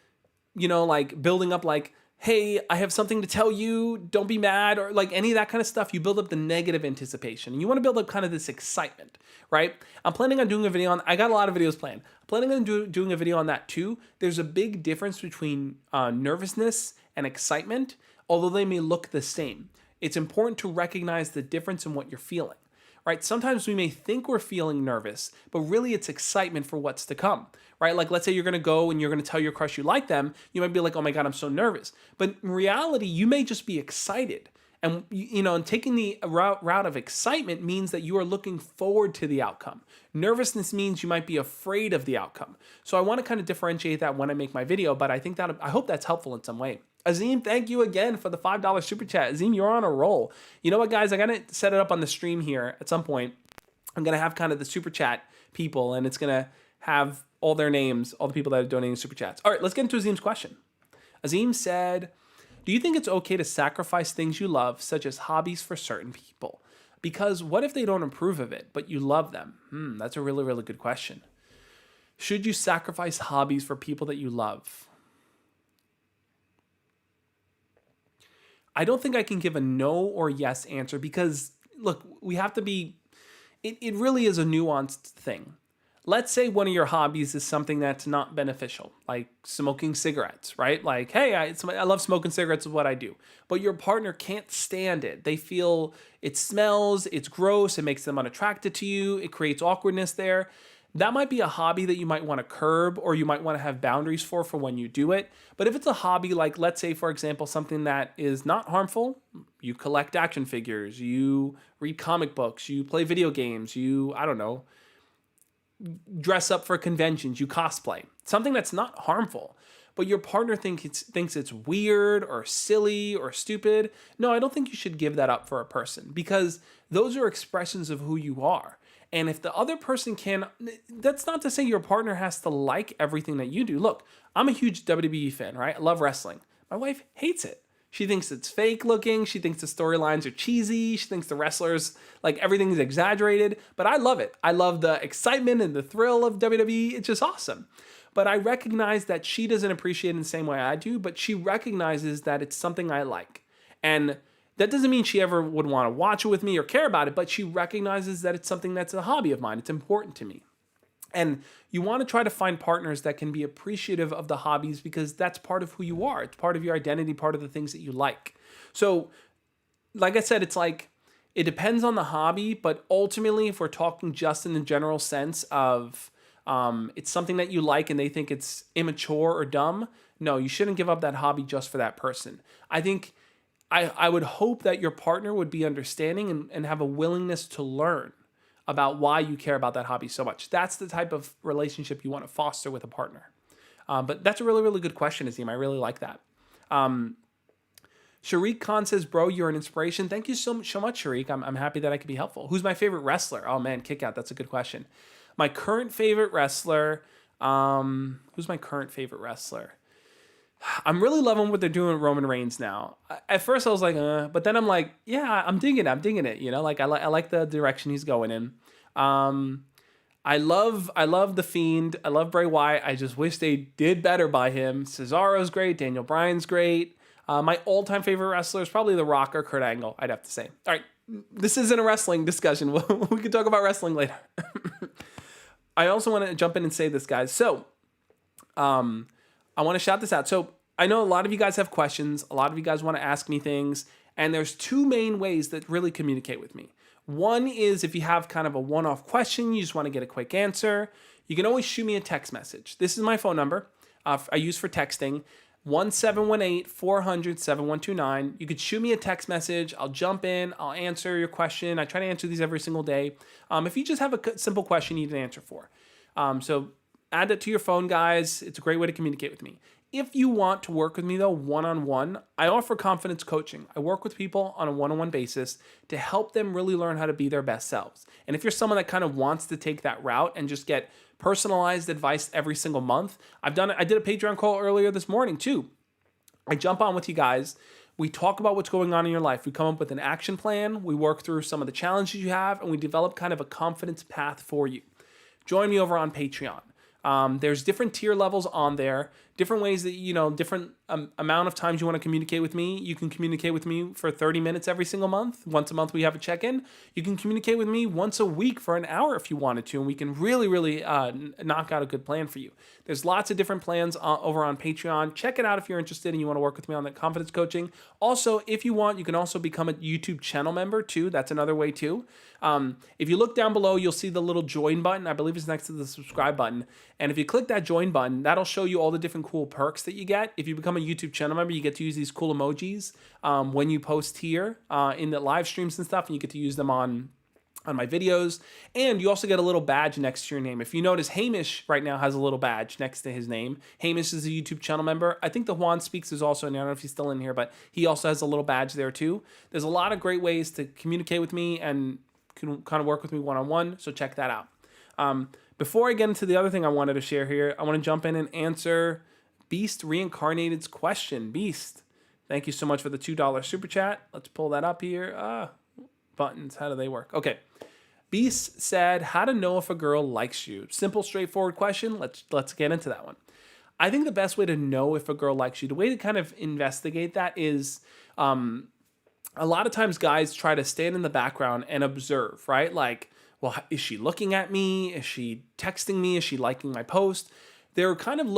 Speaker 1: like building up like, hey, I have something to tell you, don't be mad, or like any of that kind of stuff. You build up the negative anticipation. You want to build up kind of this excitement, right? I'm planning on doing a video on, I got a lot of videos planned. I'm planning on doing a video on that too. There's a big difference between nervousness and excitement, although they may look the same. It's important to recognize the difference in what you're feeling, right? Sometimes we may think we're feeling nervous, but really it's excitement for what's to come, right? Like let's say you're going to go and you're going to tell your crush you like them. You might be like, oh my God, I'm so nervous. But in reality, you may just be excited. And, and taking the route of excitement means that you are looking forward to the outcome. Nervousness means you might be afraid of the outcome. So I want to kind of differentiate that when I make my video, but I hope that's helpful in some way. Azim, thank you again for the $5 super chat. Azim, you're on a roll. You know what, guys? I got to set it up on the stream here at some point. I'm going to have kind of the super chat people, and it's going to have all their names, all the people that are donating super chats. All right, let's get into Azim's question. Azim said, do you think it's okay to sacrifice things you love, such as hobbies, for certain people? Because what if they don't approve of it, but you love them? That's a really, really good question. Should you sacrifice hobbies for people that you love? I don't think I can give a no or yes answer because, look, we have to be, it really is a nuanced thing. Let's say one of your hobbies is something that's not beneficial, like smoking cigarettes, right? Like, hey, I love smoking cigarettes is what I do. But your partner can't stand it. They feel it smells, it's gross, it makes them unattracted to you, it creates awkwardness there. That might be a hobby that you might want to curb or you might want to have boundaries for when you do it. But if it's a hobby like, let's say, for example, something that is not harmful, you collect action figures, you read comic books, you play video games, dress up for conventions, you cosplay, something that's not harmful, but your partner thinks it's weird or silly or stupid. No, I don't think you should give that up for a person because those are expressions of who you are. And if the other person that's not to say your partner has to like everything that you do. Look, I'm a huge WWE fan, right? I love wrestling. My wife hates it. She thinks it's fake looking. She thinks the storylines are cheesy. She thinks the wrestlers, like everything is exaggerated. But I love it. I love the excitement and the thrill of WWE. It's just awesome. but I recognize that she doesn't appreciate it in the same way I do, but she recognizes that it's something I like. And that doesn't mean she ever would want to watch it with me or care about it, but she recognizes that it's something that's a hobby of mine. It's important to me. And you want to try to find partners that can be appreciative of the hobbies because that's part of who you are. It's part of your identity, part of the things that you like. So, like I said, it's like, it depends on the hobby, but ultimately, if we're talking just in the general sense of it's something that you like and they think it's immature or dumb, no, you shouldn't give up that hobby just for that person. I think I would hope that your partner would be understanding and have a willingness to learn about why you care about that hobby so much. That's the type of relationship you want to foster with a partner. But that's a really, really good question, Azim. I really like that. Sharik Khan says, bro, you're an inspiration. Thank you so much, Sharik. I'm happy that I could be helpful. Who's my favorite wrestler? Oh, man, kick out. That's a good question. My current favorite wrestler. Who's my current favorite wrestler? I'm really loving what they're doing with Roman Reigns now. At first I was like, but then I'm like, yeah, I'm digging it. You know, like I like the direction he's going in. I love The Fiend. I love Bray Wyatt. I just wish they did better by him. Cesaro's great. Daniel Bryan's great. My all-time favorite wrestler is probably The Rock or Kurt Angle, I'd have to say. All right, this isn't a wrestling discussion. We can talk about wrestling later. I also want to jump in and say this, guys. So, I want to shout this out. So I know a lot of you guys have questions. A lot of you guys want to ask me things. And there's two main ways that really communicate with me. One is if you have kind of a one-off question, you just want to get a quick answer, you can always shoot me a text message. This is my phone number I use for texting, 1-718-400-7129. You could shoot me a text message. I'll jump in. I'll answer your question. I try to answer these every single day. If you just have a simple question you need an answer for. So add it to your phone, guys. It's a great way to communicate with me. If you want to work with me, though, one-on-one, I offer confidence coaching. I work with people on a one-on-one basis to help them really learn how to be their best selves. And if you're someone that kind of wants to take that route and just get personalized advice every single month, I've done it. I did a Patreon call earlier this morning, too. I jump on with you guys. We talk about what's going on in your life. We come up with an action plan. We work through some of the challenges you have, and we develop kind of a confidence path for you. Join me over on Patreon. There's different tier levels on there, different ways that, different amount of times you want to communicate with me. You can communicate with me for 30 minutes every single month. Once a month we have a check-in. You can communicate with me once a week for an hour if you wanted to, and we can really, really knock out a good plan for you. There's lots of different plans over on Patreon. Check it out if you're interested and you want to work with me on that confidence coaching. Also, if you want, you can also become a YouTube channel member too. That's another way too. If you look down below, you'll see the little join button. I believe it's next to the subscribe button. And if you click that join button, that'll show you all the different cool perks that you get. If you become a YouTube channel member, you get to use these cool emojis when you post here in the live streams and stuff, and you get to use them on my videos. And you also get a little badge next to your name. If you notice, Hamish right now has a little badge next to his name. Hamish is a YouTube channel member. I think the Juan Speaks is also in there. I don't know if he's still in here, but he also has a little badge there too. There's a lot of great ways to communicate with me and can kind of work with me one-on-one, so check that out. Before I get into the other thing I wanted to share here, I want to jump in and answer Beast Reincarnated's question. Beast, thank you so much for the $2 super chat. Let's pull that up here. Buttons, how do they work? Okay. Beast said, how to know if a girl likes you. Simple, straightforward question. Let's get into that one. I think the best way to know if a girl likes you, the way to kind of investigate that is a lot of times guys try to stand in the background and observe, right? Like, well, is she looking at me? Is she texting me? Is she liking my post? They're kind of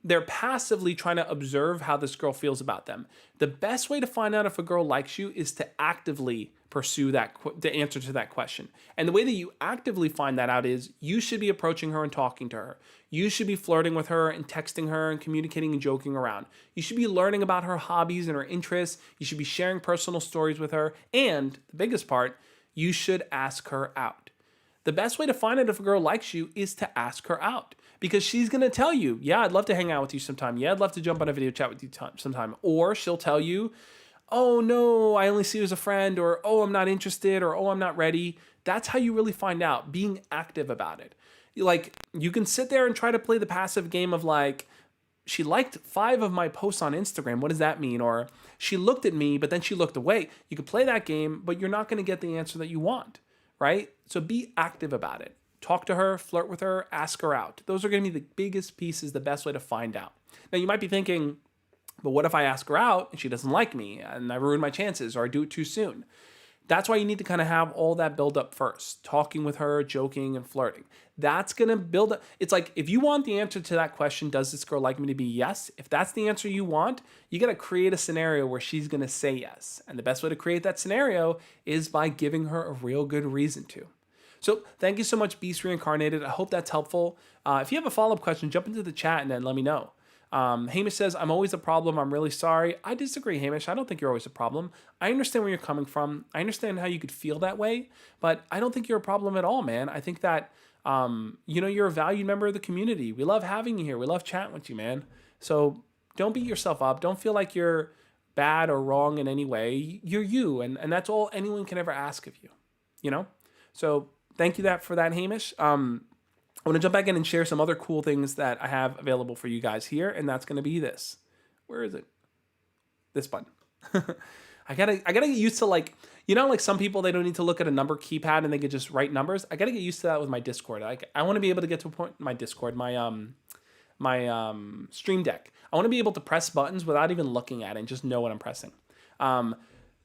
Speaker 1: they're passively trying to observe how this girl feels about them. The best way to find out if a girl likes you is to actively pursue the answer to that question. And the way that you actively find that out is you should be approaching her and talking to her. You should be flirting with her and texting her and communicating and joking around. You should be learning about her hobbies and her interests. You should be sharing personal stories with her. And the biggest part, you should ask her out. The best way to find out if a girl likes you is to ask her out, because she's going to tell you, yeah, I'd love to hang out with you sometime. Yeah, I'd love to jump on a video chat with you sometime. Or she'll tell you, oh, no, I only see you as a friend, or oh, I'm not interested, or oh, I'm not ready. That's how you really find out, being active about it. Like, you can sit there and try to play the passive game of like, she liked 5 of my posts on Instagram. What does that mean? Or she looked at me, but then she looked away. You could play that game, but you're not going to get the answer that you want, right? So be active about it. talk to her, flirt with her, ask her out. Those are going to be the biggest pieces, the best way to find out. Now, you might be thinking, but what if I ask her out and she doesn't like me and I ruin my chances or I do it too soon? That's why you need to kind of have all that build up first. Talking with her, joking, and flirting. That's going to build up. It's like, if you want the answer to that question, does this girl like me, to be yes? If that's the answer you want, you got to create a scenario where she's going to say yes. And the best way to create that scenario is by giving her a real good reason to. So thank you so much, Beast Reincarnated. I hope that's helpful. If you have a follow-up question, jump into the chat and then let me know. Hamish says, I'm always a problem. I'm really sorry. I disagree, Hamish. I don't think you're always a problem. I understand where you're coming from. I understand how you could feel that way, but I don't think you're a problem at all, man. I think that, you're a valued member of the community. We love having you here. We love chatting with you, man. So don't beat yourself up. Don't feel like you're bad or wrong in any way. You're you, and that's all anyone can ever ask of you, So thank you for that, Hamish. I want to jump back in and share some other cool things that I have available for you guys here, and that's going to be this. Where is it? This button. I gotta get used to, like some people, they don't need to look at a number keypad and they can just write numbers. I gotta get used to that with my Discord. I want to be able to get to a point in my Discord, my Stream Deck. I want to be able to press buttons without even looking at it and just know what I'm pressing.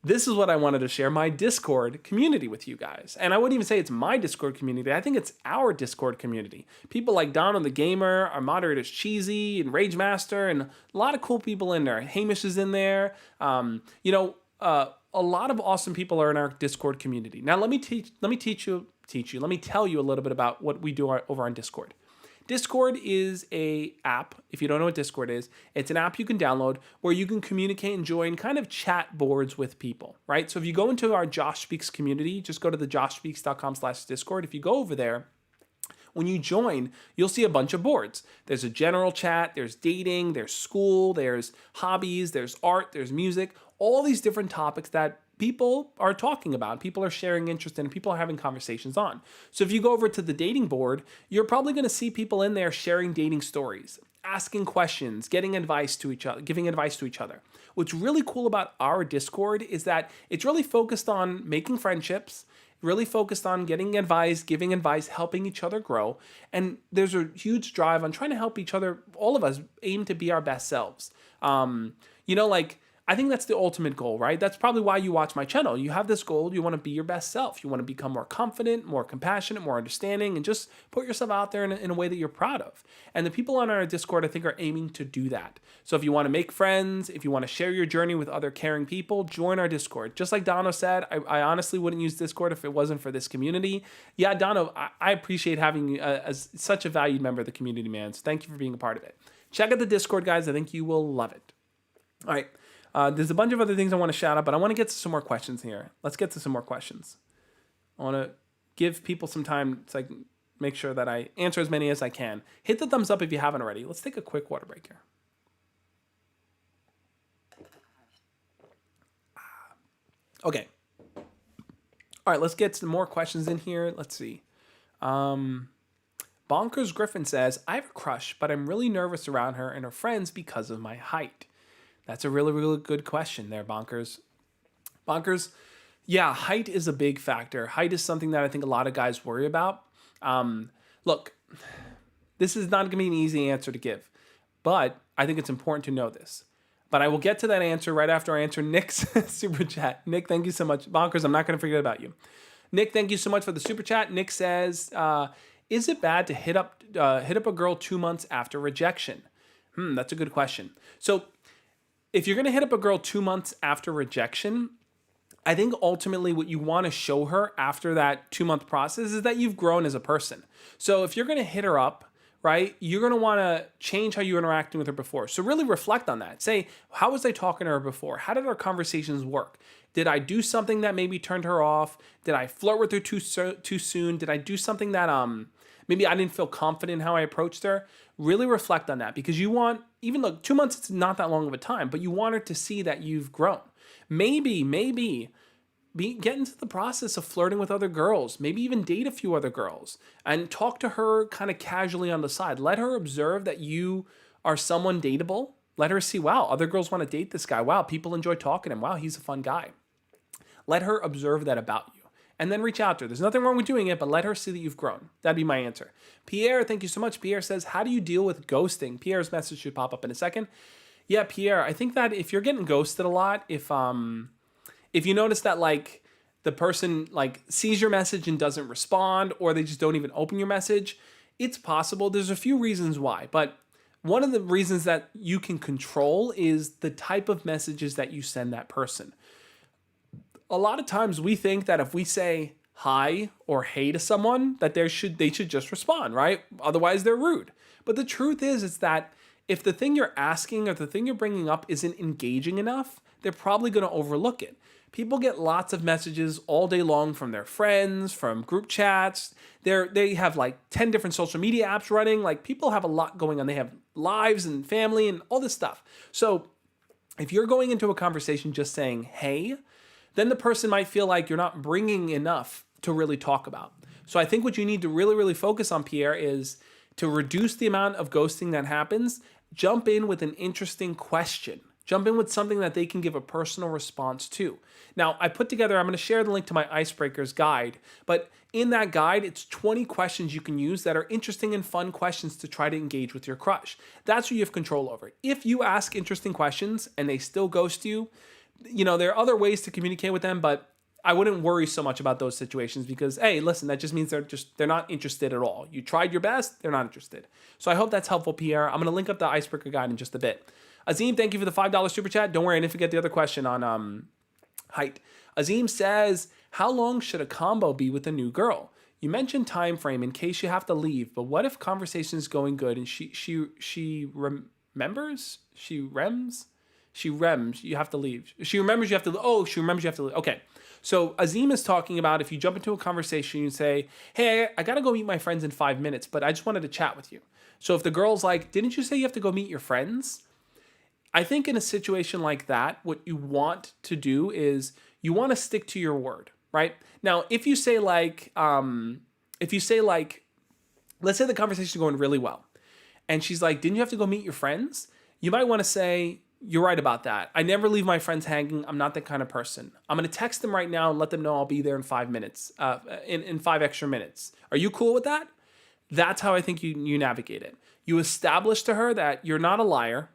Speaker 1: This is what I wanted to share, my Discord community with you guys. And I wouldn't even say it's my Discord community. I think it's our Discord community. People like Donald the Gamer, our moderators Cheesy and Rage Master, and a lot of cool people in there. Hamish is in there. A lot of awesome people are in our Discord community. Now let me tell you a little bit about what we do over on Discord. Discord is a app. If you don't know what Discord is, it's an app you can download where you can communicate and join kind of chat boards with people, right? So if you go into our Josh Speaks community, just go to the joshspeaks.com/Discord. If you go over there, when you join, you'll see a bunch of boards. There's a general chat, there's dating, there's school, there's hobbies, there's art, there's music, all these different topics that people are talking about, people are sharing interest in, people are having conversations on. So if you go over to the dating board, you're probably going to see people in there sharing dating stories, asking questions, giving advice to each other. What's really cool about our Discord is that it's really focused on making friendships, really focused on getting advice, giving advice, helping each other grow. And there's a huge drive on trying to help each other, all of us aim to be our best selves. I think that's the ultimate goal, right? That's probably why you watch my channel. You have this goal. You want to be your best self. You want to become more confident, more compassionate, more understanding, and just put yourself out there in a way that you're proud of. And the people on our Discord, I think, are aiming to do that. So if you want to make friends, if you want to share your journey with other caring people, join our Discord. Just like Dono said, I honestly wouldn't use Discord if it wasn't for this community. Yeah, Dono, I appreciate having you as such a valued member of the community, man. So thank you for being a part of it. Check out the Discord, guys. I think you will love it. All right. There's a bunch of other things I want to shout out, but I want to get to some more questions here. Let's get to some more questions. I want to give people some time to make sure that I answer as many as I can. Hit the thumbs up if you haven't already. Let's take a quick water break here. Okay. All right, let's get some more questions in here. Let's see. Bonkers Griffin says, I have a crush, but I'm really nervous around her and her friends because of my height. That's a really, really good question there, Bonkers. Bonkers, yeah, height is a big factor. Height is something that I think a lot of guys worry about. Look, this is not going to be an easy answer to give, but I think it's important to know this. But I will get to that answer right after I answer Nick's super chat. Nick, thank you so much. Bonkers, I'm not going to forget about you. Nick, thank you so much for the super chat. Nick says, is it bad to hit up a girl 2 months after rejection? That's a good question. So if you're going to hit up a girl 2 months after rejection, I think ultimately what you want to show her after that 2-month process is that you've grown as a person. So if you're going to hit her up, right, you're going to want to change how you were interacting with her before. So really reflect on that. Say, how was I talking to her before? How did our conversations work? Did I do something that maybe turned her off? Did I flirt with her too soon? Did I do something that maybe I didn't feel confident in how I approached her? Really reflect on that, because you want, even though 2 months, it's not that long of a time, but you want her to see that you've grown. Maybe get into the process of flirting with other girls, maybe even date a few other girls and talk to her kind of casually on the side. Let her observe that you are someone dateable. Let her see, wow, other girls want to date this guy. Wow, people enjoy talking to him. Wow, he's a fun guy. Let her observe that about you. and then reach out to her. There's nothing wrong with doing it, but let her see that you've grown. That'd be my answer. Pierre, thank you so much. Pierre says, how do you deal with ghosting? Pierre's message should pop up in a second. Yeah, Pierre, I think that if you're getting ghosted a lot, if you notice that like the person like sees your message and doesn't respond, or they just don't even open your message, it's possible. There's a few reasons why, but one of the reasons that you can control is the type of messages that you send that person. A lot of times we think that if we say hi or hey to someone, that they should just respond, right? Otherwise they're rude. But the truth is that if the thing you're asking or the thing you're bringing up isn't engaging enough, they're probably going to overlook it. People get lots of messages all day long from their friends, from group chats. They have like 10 different social media apps running. Like people have a lot going on. They have lives and family and all this stuff. So if you're going into a conversation just saying, hey, then the person might feel like you're not bringing enough to really talk about. So I think what you need to really, really focus on, Pierre, is to reduce the amount of ghosting that happens. Jump in with an interesting question. Jump in with something that they can give a personal response to. Now, I put together, I'm going to share the link to my Icebreakers guide, but in that guide, it's 20 questions you can use that are interesting and fun questions to try to engage with your crush. That's what you have control over. If you ask interesting questions and they still ghost you, there are other ways to communicate with them, but I wouldn't worry so much about those situations because, hey, listen, that just means they're not interested at all. You tried your best, they're not interested. So I hope that's helpful, Pierre. I'm going to link up the Icebreaker guide in just a bit. Azim, thank you for the $5 super chat. Don't worry, I didn't forget the other question on height. Azim says, how long should a combo be with a new girl? You mentioned time frame in case you have to leave, but what if conversation is going good and she remembers? She rems, you have to leave. She remembers you have to leave. Okay. So Azim is talking about if you jump into a conversation, you say, hey, I got to go meet my friends in 5 minutes, but I just wanted to chat with you. So if the girl's like, didn't you say you have to go meet your friends? I think in a situation like that, what you want to do is you want to stick to your word, right? Now, if you say like, let's say the conversation is going really well and she's like, didn't you have to go meet your friends? You might want to say, you're right about that. I never leave my friends hanging. I'm not that kind of person. I'm going to text them right now and let them know I'll be there in 5 minutes, in 5 extra minutes. Are you cool with that? That's how I think you navigate it. You establish to her that you're not a liar.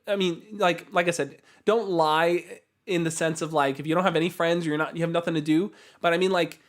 Speaker 1: I mean, like I said, don't lie in the sense of like, if you don't have any friends, you have nothing to do. But I mean, like,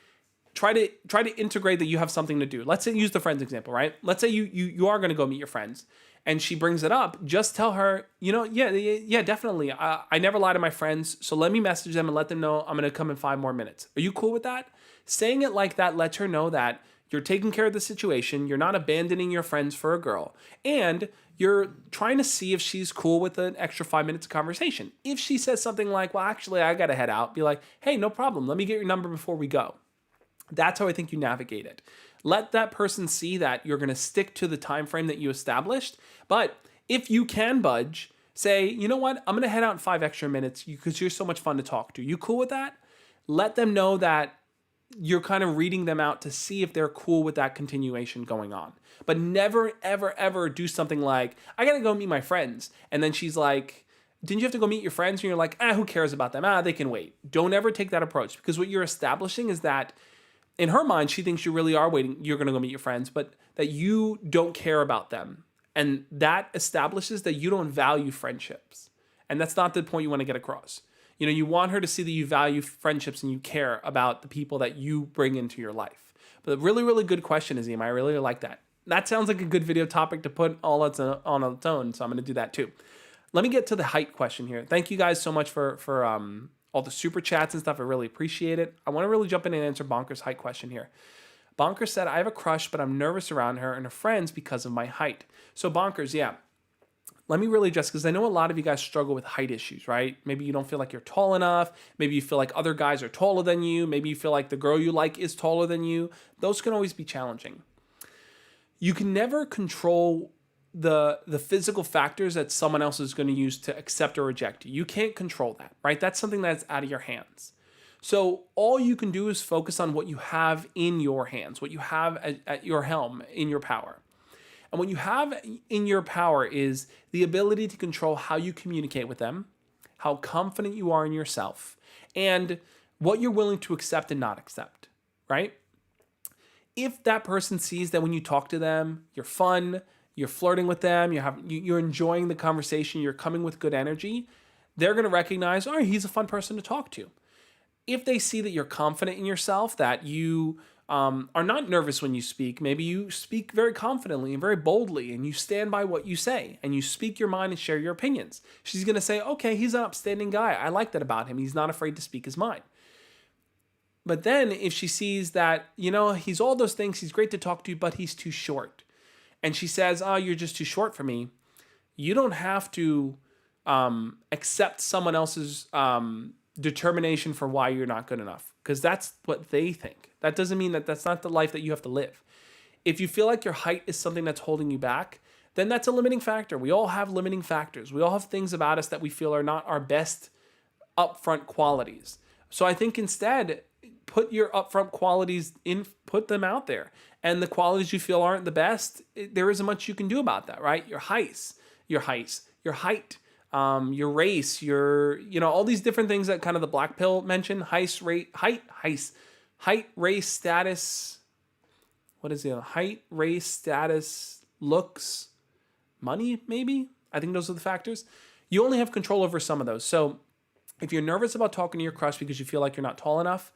Speaker 1: try to integrate that you have something to do. Let's say, use the friends example, right? Let's say you are going to go meet your friends and she brings it up. Just tell her, yeah, definitely. I never lie to my friends. So let me message them and let them know I'm going to come in 5 more minutes. Are you cool with that? Saying it like that lets her know that you're taking care of the situation. You're not abandoning your friends for a girl. And you're trying to see if she's cool with an extra 5 minutes of conversation. If she says something like, well, actually, I got to head out, be like, hey, no problem. Let me get your number before we go. That's how I think you navigate it. Let that person see that you're going to stick to the time frame that you established. But if you can budge, say, you know what? I'm going to head out in 5 extra minutes because you're so much fun to talk to. You cool with that? Let them know that you're kind of reading them out to see if they're cool with that continuation going on. But never, ever, ever do something like, I got to go meet my friends. And then she's like, didn't you have to go meet your friends? And you're like, who cares about them? They can wait. Don't ever take that approach, because what you're establishing is that in her mind, she thinks you really are waiting. You're going to go meet your friends, but that you don't care about them. And that establishes that you don't value friendships. And that's not the point you want to get across. You want her to see that you value friendships and you care about the people that you bring into your life. But a really, really good question, Azim. I really like that. That sounds like a good video topic to put all on its own, so I'm going to do that too. Let me get to the height question here. Thank you guys so much for all the super chats and stuff. I really appreciate it. I want to really jump in and answer Bonker's height question here. Bonker said, I have a crush, but I'm nervous around her and her friends because of my height. So Bonkers, yeah. Let me really address, because I know a lot of you guys struggle with height issues, right? Maybe you don't feel like you're tall enough. Maybe you feel like other guys are taller than you. Maybe you feel like the girl you like is taller than you. Those can always be challenging. You can never control the physical factors that someone else is going to use to accept or reject you. You can't control that, right? That's something that's out of your hands. So all you can do is focus on what you have in your hands, what you have at your helm, in your power. And what you have in your power is the ability to control how you communicate with them, how confident you are in yourself, and what you're willing to accept and not accept. right? If that person sees that when you talk to them, you're fun, you're flirting with them, you're enjoying the conversation, you're coming with good energy, they're going to recognize, oh, he's a fun person to talk to. If they see that you're confident in yourself, that you are not nervous when you speak, maybe you speak very confidently and very boldly and you stand by what you say and you speak your mind and share your opinions, she's going to say, okay, he's an upstanding guy. I like that about him. He's not afraid to speak his mind. But then if she sees that, he's all those things, he's great to talk to, but he's too short. And she says, oh, you're just too short for me. You don't have to accept someone else's determination for why you're not good enough, because that's what they think. That doesn't mean that that's not the life that you have to live. If you feel like your height is something that's holding you back, then that's a limiting factor. We all have limiting factors. We all have things about us that we feel are not our best upfront qualities. So I think instead, put your upfront qualities in, put them out there. And the qualities you feel aren't the best, there isn't much you can do about that, right? Your height, your race, all these different things that kind of the black pill mentioned, height, race, status. What is it? Height, race, status, looks, money, maybe? I think those are the factors. You only have control over some of those. So if you're nervous about talking to your crush because you feel like you're not tall enough,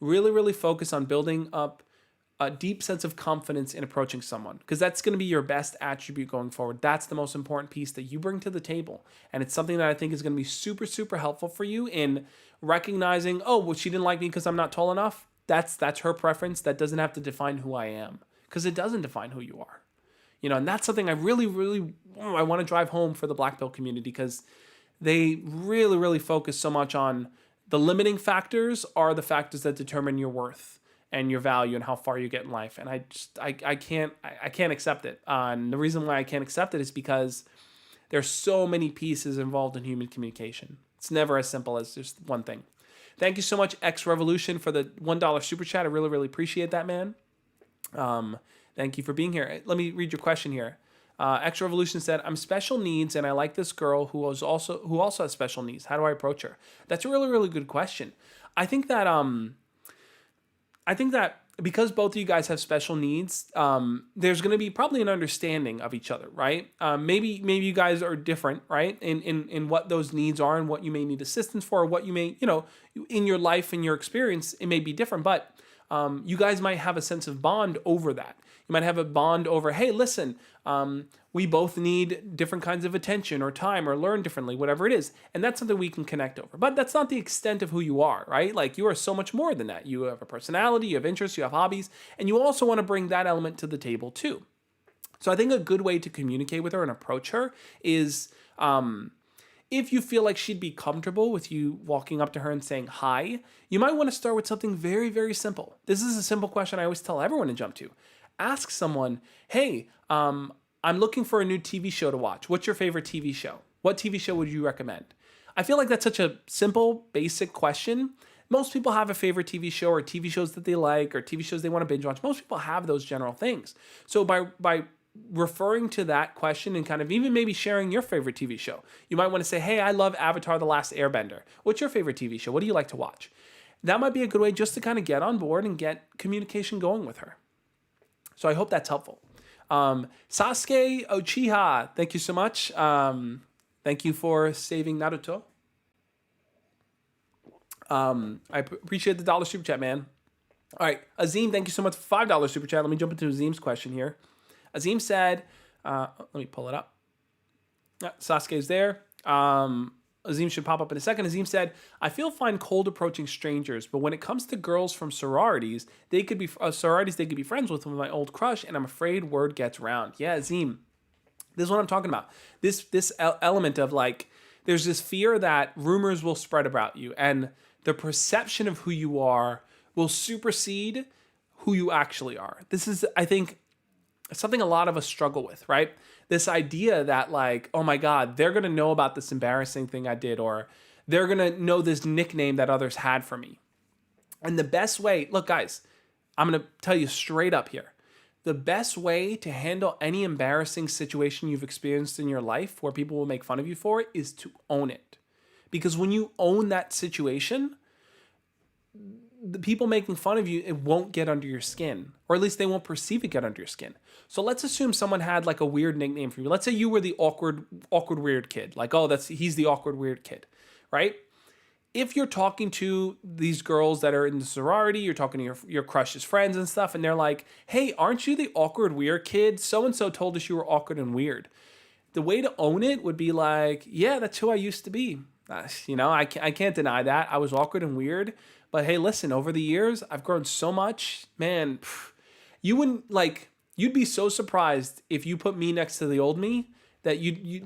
Speaker 1: really, really focus on building up a deep sense of confidence in approaching someone, because that's going to be your best attribute going forward. That's the most important piece that you bring to the table. And it's something that I think is going to be super, super helpful for you in recognizing, oh, well, she didn't like me because I'm not tall enough. That's her preference. That doesn't have to define who I am, because it doesn't define who you are. And that's something I really, really, I want to drive home for the black pill community, because they really, really focus so much on the limiting factors are the factors that determine your worth and your value and how far you get in life. And I can't accept it. And the reason why I can't accept it is because there's so many pieces involved in human communication. It's never as simple as just one thing. Thank you so much, X Revolution, for the $1 super chat. I really, really appreciate that, man. Thank you for being here. Let me read your question here. X Revolution said, I'm special needs and I like this girl who also has special needs. How do I approach her? That's a really, really good question. I think that because both of you guys have special needs, there's going to be probably an understanding of each other, right? Maybe you guys are different, right? In what those needs are and what you may need assistance for, or what you may, in your life and your experience, it may be different, but you guys might have a sense of bond over that. You might have a bond over, hey, listen, we both need different kinds of attention or time or learn differently, whatever it is. And that's something we can connect over. But that's not the extent of who you are, right? Like, you are so much more than that. You have a personality, you have interests, you have hobbies, and you also want to bring that element to the table too. So I think a good way to communicate with her and approach her is, if you feel like she'd be comfortable with you walking up to her and saying hi, you might want to start with something very, very simple. This is a simple question I always tell everyone to jump to. Ask someone, hey, I'm looking for a new TV show to watch. What's your favorite TV show? What TV show would you recommend? I feel like that's such a simple, basic question. Most people have a favorite TV show, or TV shows that they like, or TV shows they want to binge watch. Most people have those general things. So by referring to that question and kind of even maybe sharing your favorite TV show, you might want to say, hey, I love Avatar: The Last Airbender. What's your favorite TV show? What do you like to watch? That might be a good way just to kind of get on board and get communication going with her. So I hope that's helpful. Sasuke Uchiha, thank you so much. Thank you for saving Naruto. I appreciate the $1 super chat, man. All right, Azim, thank you so much for $5 super chat. Let me jump into Azim's question here. Azim said, let me pull it up. Sasuke is there. Azim should pop up in a second. Azim said, I feel fine cold approaching strangers, but when it comes to girls from sororities, they could be friends with my old crush, and I'm afraid word gets around. Yeah, Azim, this is what I'm talking about. This element of, like, there's this fear that rumors will spread about you, and the perception of who you are will supersede who you actually are. This is, I think, something a lot of us struggle with, right? This idea that, like, oh my God, they're going to know about this embarrassing thing I did, or they're going to know this nickname that others had for me. And the best way, look, guys, I'm going to tell you straight up here. The best way to handle any embarrassing situation you've experienced in your life where people will make fun of you for it is to own it. Because when you own that situation, the people making fun of you, it won't get under your skin, or at least they won't perceive it get under your skin. So let's assume someone had like a weird nickname for you. Let's say you were the awkward weird kid. Like, oh, he's the awkward weird kid, right? If you're talking to these girls that are in the sorority, you're talking to your crush's friends and stuff, and they're like, hey, aren't you the awkward weird kid? So-and-so told us you were awkward and weird. The way to own it would be like, yeah, that's who I used to be. I can't deny that. I was awkward and weird. But hey, listen, over the years, I've grown so much. Man, you'd be so surprised if you put me next to the old me that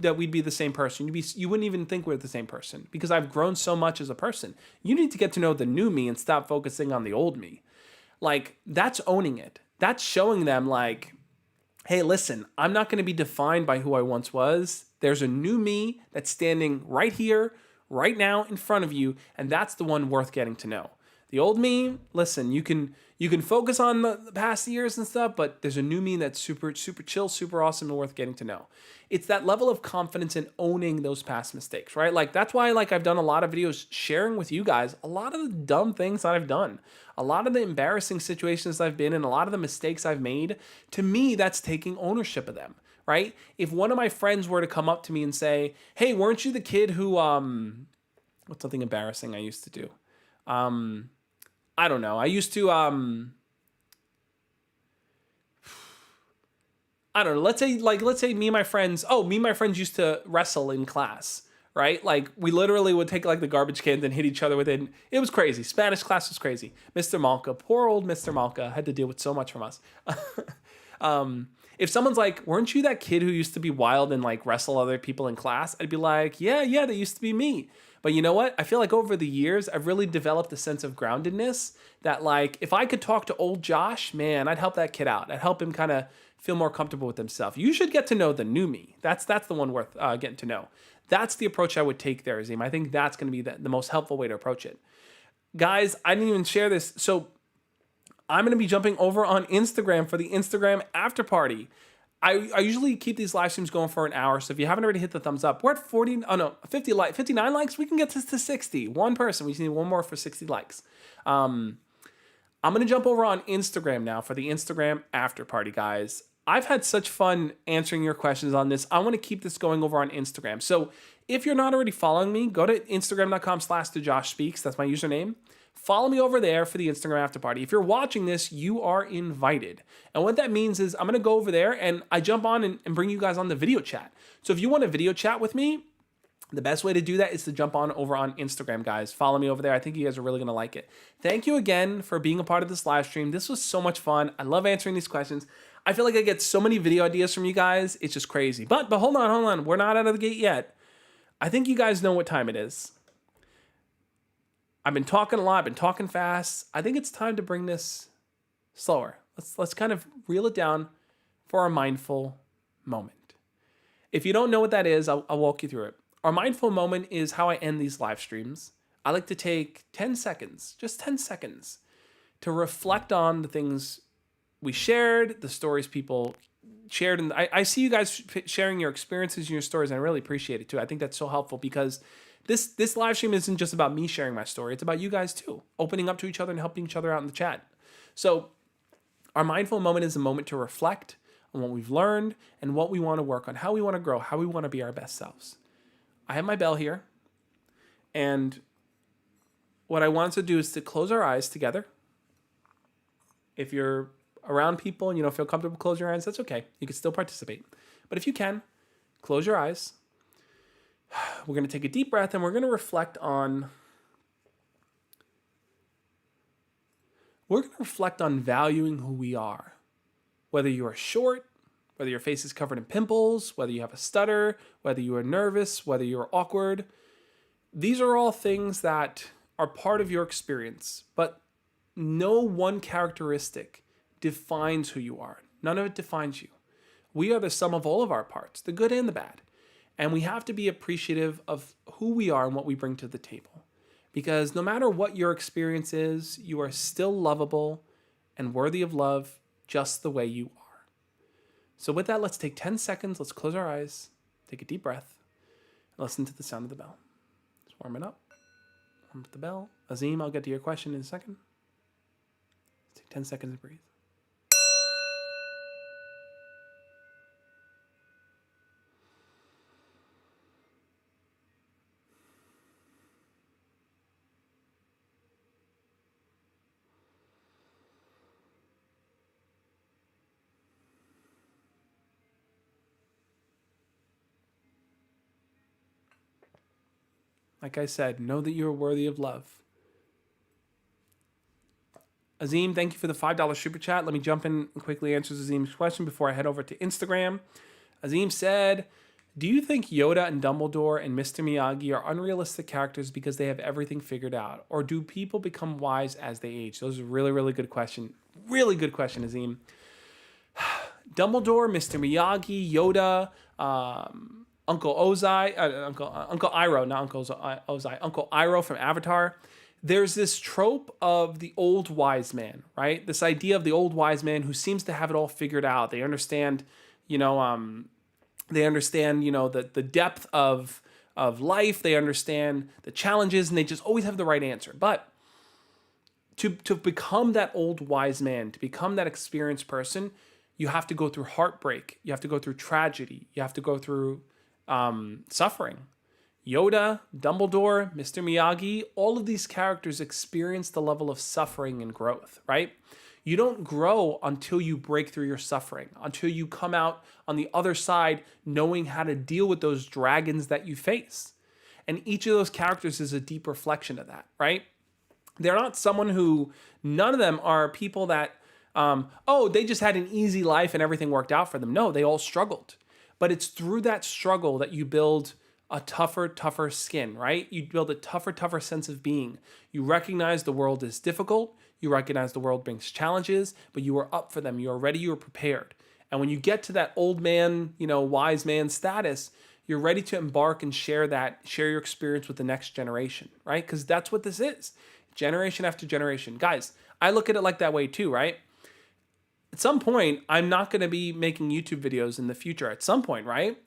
Speaker 1: that we'd be the same person. You wouldn't even think we're the same person because I've grown so much as a person. You need to get to know the new me and stop focusing on the old me. Like, that's owning it. That's showing them like, hey, listen, I'm not going to be defined by who I once was. There's a new me that's standing right here, right now in front of you, and that's the one worth getting to know. The old me, listen, you can focus on the past years and stuff, but there's a new me that's super, super chill, super awesome, and worth getting to know. It's that level of confidence in owning those past mistakes, right? Like, that's why I've done a lot of videos sharing with you guys a lot of the dumb things that I've done, a lot of the embarrassing situations I've been in, a lot of the mistakes I've made. To me, that's taking ownership of them, right? If one of my friends were to come up to me and say, hey, weren't you the kid who, what's something embarrassing I used to do? I don't know. I used to, I don't know. Let's say me and my friends used to wrestle in class, right? Like, we literally would take like the garbage cans and hit each other with it. It was crazy. Spanish class was crazy. Mr. Malka, poor old Mr. Malka, had to deal with so much from us. If someone's like, weren't you that kid who used to be wild and like wrestle other people in class? I'd be like, yeah, that used to be me. But you know what? I feel like over the years, I've really developed a sense of groundedness that, like, if I could talk to old Josh, man, I'd help that kid out. I'd help him kind of feel more comfortable with himself. You should get to know the new me. That's the one worth getting to know. That's the approach I would take there, Azim. I think that's going to be the most helpful way to approach it. Guys, I didn't even share this. So I'm going to be jumping over on Instagram for the Instagram after party. I usually keep these live streams going for an hour, so if you haven't already hit the thumbs up, we're at 59 likes. We can get this to 60. One person, we just need one more for 60 likes. I'm going to jump over on Instagram now for the Instagram after party, guys. I've had such fun answering your questions on this. I want to keep this going over on Instagram. So if you're not already following me, go to instagram.com/thejoshspeaks. That's my username. Follow me over there for the Instagram after party. If you're watching this, you are invited. And what that means is I'm going to go over there and I jump on and bring you guys on the video chat. So if you want a video chat with me, the best way to do that is to jump on over on Instagram, guys. Follow me over there. I think you guys are really going to like it. Thank you again for being a part of this live stream. This was so much fun. I love answering these questions. I feel like I get so many video ideas from you guys. It's just crazy. But hold on. We're not out of the gate yet. I think you guys know what time it is. I've been talking a lot. I've been talking fast. I think it's time to bring this slower. Let's kind of reel it down for our mindful moment. If you don't know what that is, I'll walk you through it. Our mindful moment is how I end these live streams. I like to take 10 seconds, just 10 seconds, to reflect on the things we shared, the stories people shared. And I see you guys sharing your experiences and your stories, and I really appreciate it too. I think that's so helpful because this live stream isn't just about me sharing my story. It's about you guys too, opening up to each other and helping each other out in the chat. So our mindful moment is a moment to reflect on what we've learned and what we want to work on, how we want to grow, how we want to be our best selves. I have my bell here, and what I want to do is to close our eyes together. If you're around people and you don't feel comfortable closing your eyes, that's okay. You can still participate. But if you can, close your eyes. We're going to take a deep breath and we're going to reflect on valuing who we are. Whether you are short, whether your face is covered in pimples, whether you have a stutter, whether you are nervous, whether you're awkward. These are all things that are part of your experience, but no one characteristic defines who you are. None of it defines you. We are the sum of all of our parts, the good and the bad. And we have to be appreciative of who we are and what we bring to the table. Because no matter what your experience is, you are still lovable and worthy of love just the way you are. So with that, let's take 10 seconds. Let's close our eyes, take a deep breath, and listen to the sound of the bell. Just warm it up. Warm up the bell. Azim, I'll get to your question in a second. Take 10 seconds to breathe. Like I said, know that you are worthy of love. Azim, thank you for the $5 super chat. Let me jump in and quickly answer Azim's question before I head over to Instagram. Azim said, do you think Yoda and Dumbledore and Mr. Miyagi are unrealistic characters because they have everything figured out? Or do people become wise as they age? Those are really, really good question. Really good question, Azim. Dumbledore, Mr. Miyagi, Yoda, Uncle Ozai, Uncle Iroh, not Uncle Ozai, Uncle Iroh from Avatar. There's this trope of the old wise man, right? This idea of the old wise man who seems to have it all figured out. They understand, the depth of life. They understand the challenges, and they just always have the right answer. But to become that old wise man, to become that experienced person, you have to go through heartbreak. You have to go through tragedy. You have to go through suffering. Yoda, Dumbledore, Mr. Miyagi, all of these characters experience the level of suffering and growth, right? You don't grow until you break through your suffering, until you come out on the other side knowing how to deal with those dragons that you face. And each of those characters is a deep reflection of that, right? They're not someone who, none of them are people that, they just had an easy life and everything worked out for them. No, they all struggled. But it's through that struggle that you build a tougher skin, right? You build a tougher sense of being. You recognize the world is difficult. You recognize the world brings challenges, but you are up for them. You are ready. You are prepared. And when you get to that old man, wise man status, you're ready to embark and share your experience with the next generation, right? Because that's what this is. Generation after generation. Guys, I look at it like that way too, right? At some point, I'm not going to be making YouTube videos in the future. At some point, right?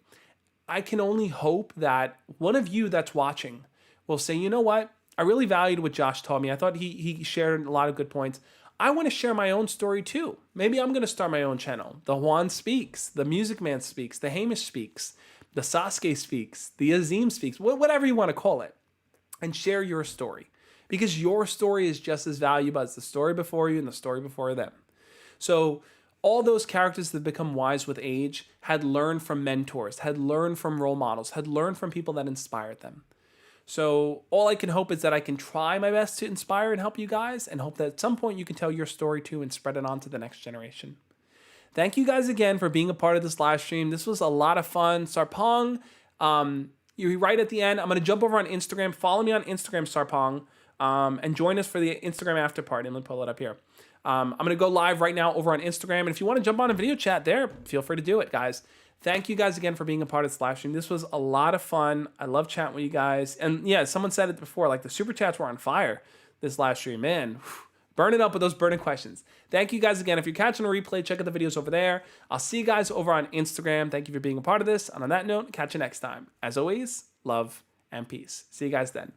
Speaker 1: I can only hope that one of you that's watching will say, you know what? I really valued what Josh taught me. I thought he shared a lot of good points. I want to share my own story too. Maybe I'm going to start my own channel. The Juan speaks, the Music Man speaks, the Hamish speaks, the Sasuke speaks, the Azim speaks, whatever you want to call it, and share your story. Because your story is just as valuable as the story before you and the story before them. So all those characters that become wise with age had learned from mentors, had learned from role models, had learned from people that inspired them. So all I can hope is that I can try my best to inspire and help you guys, and hope that at some point you can tell your story too and spread it on to the next generation. Thank you guys again for being a part of this live stream. This was a lot of fun. Sarpong, you're right at the end. I'm going to jump over on Instagram. Follow me on Instagram, Sarpong, and join us for the Instagram after party. Let me pull it up here. I'm going to go live right now over on Instagram. And if you want to jump on a video chat there, feel free to do it, guys. Thank you guys again for being a part of this live stream. This was a lot of fun. I love chatting with you guys. And yeah, someone said it before, like the super chats were on fire this live stream. Man, burn it up with those burning questions. Thank you guys again. If you're catching a replay, check out the videos over there. I'll see you guys over on Instagram. Thank you for being a part of this. And on that note, catch you next time. As always, love and peace. See you guys then.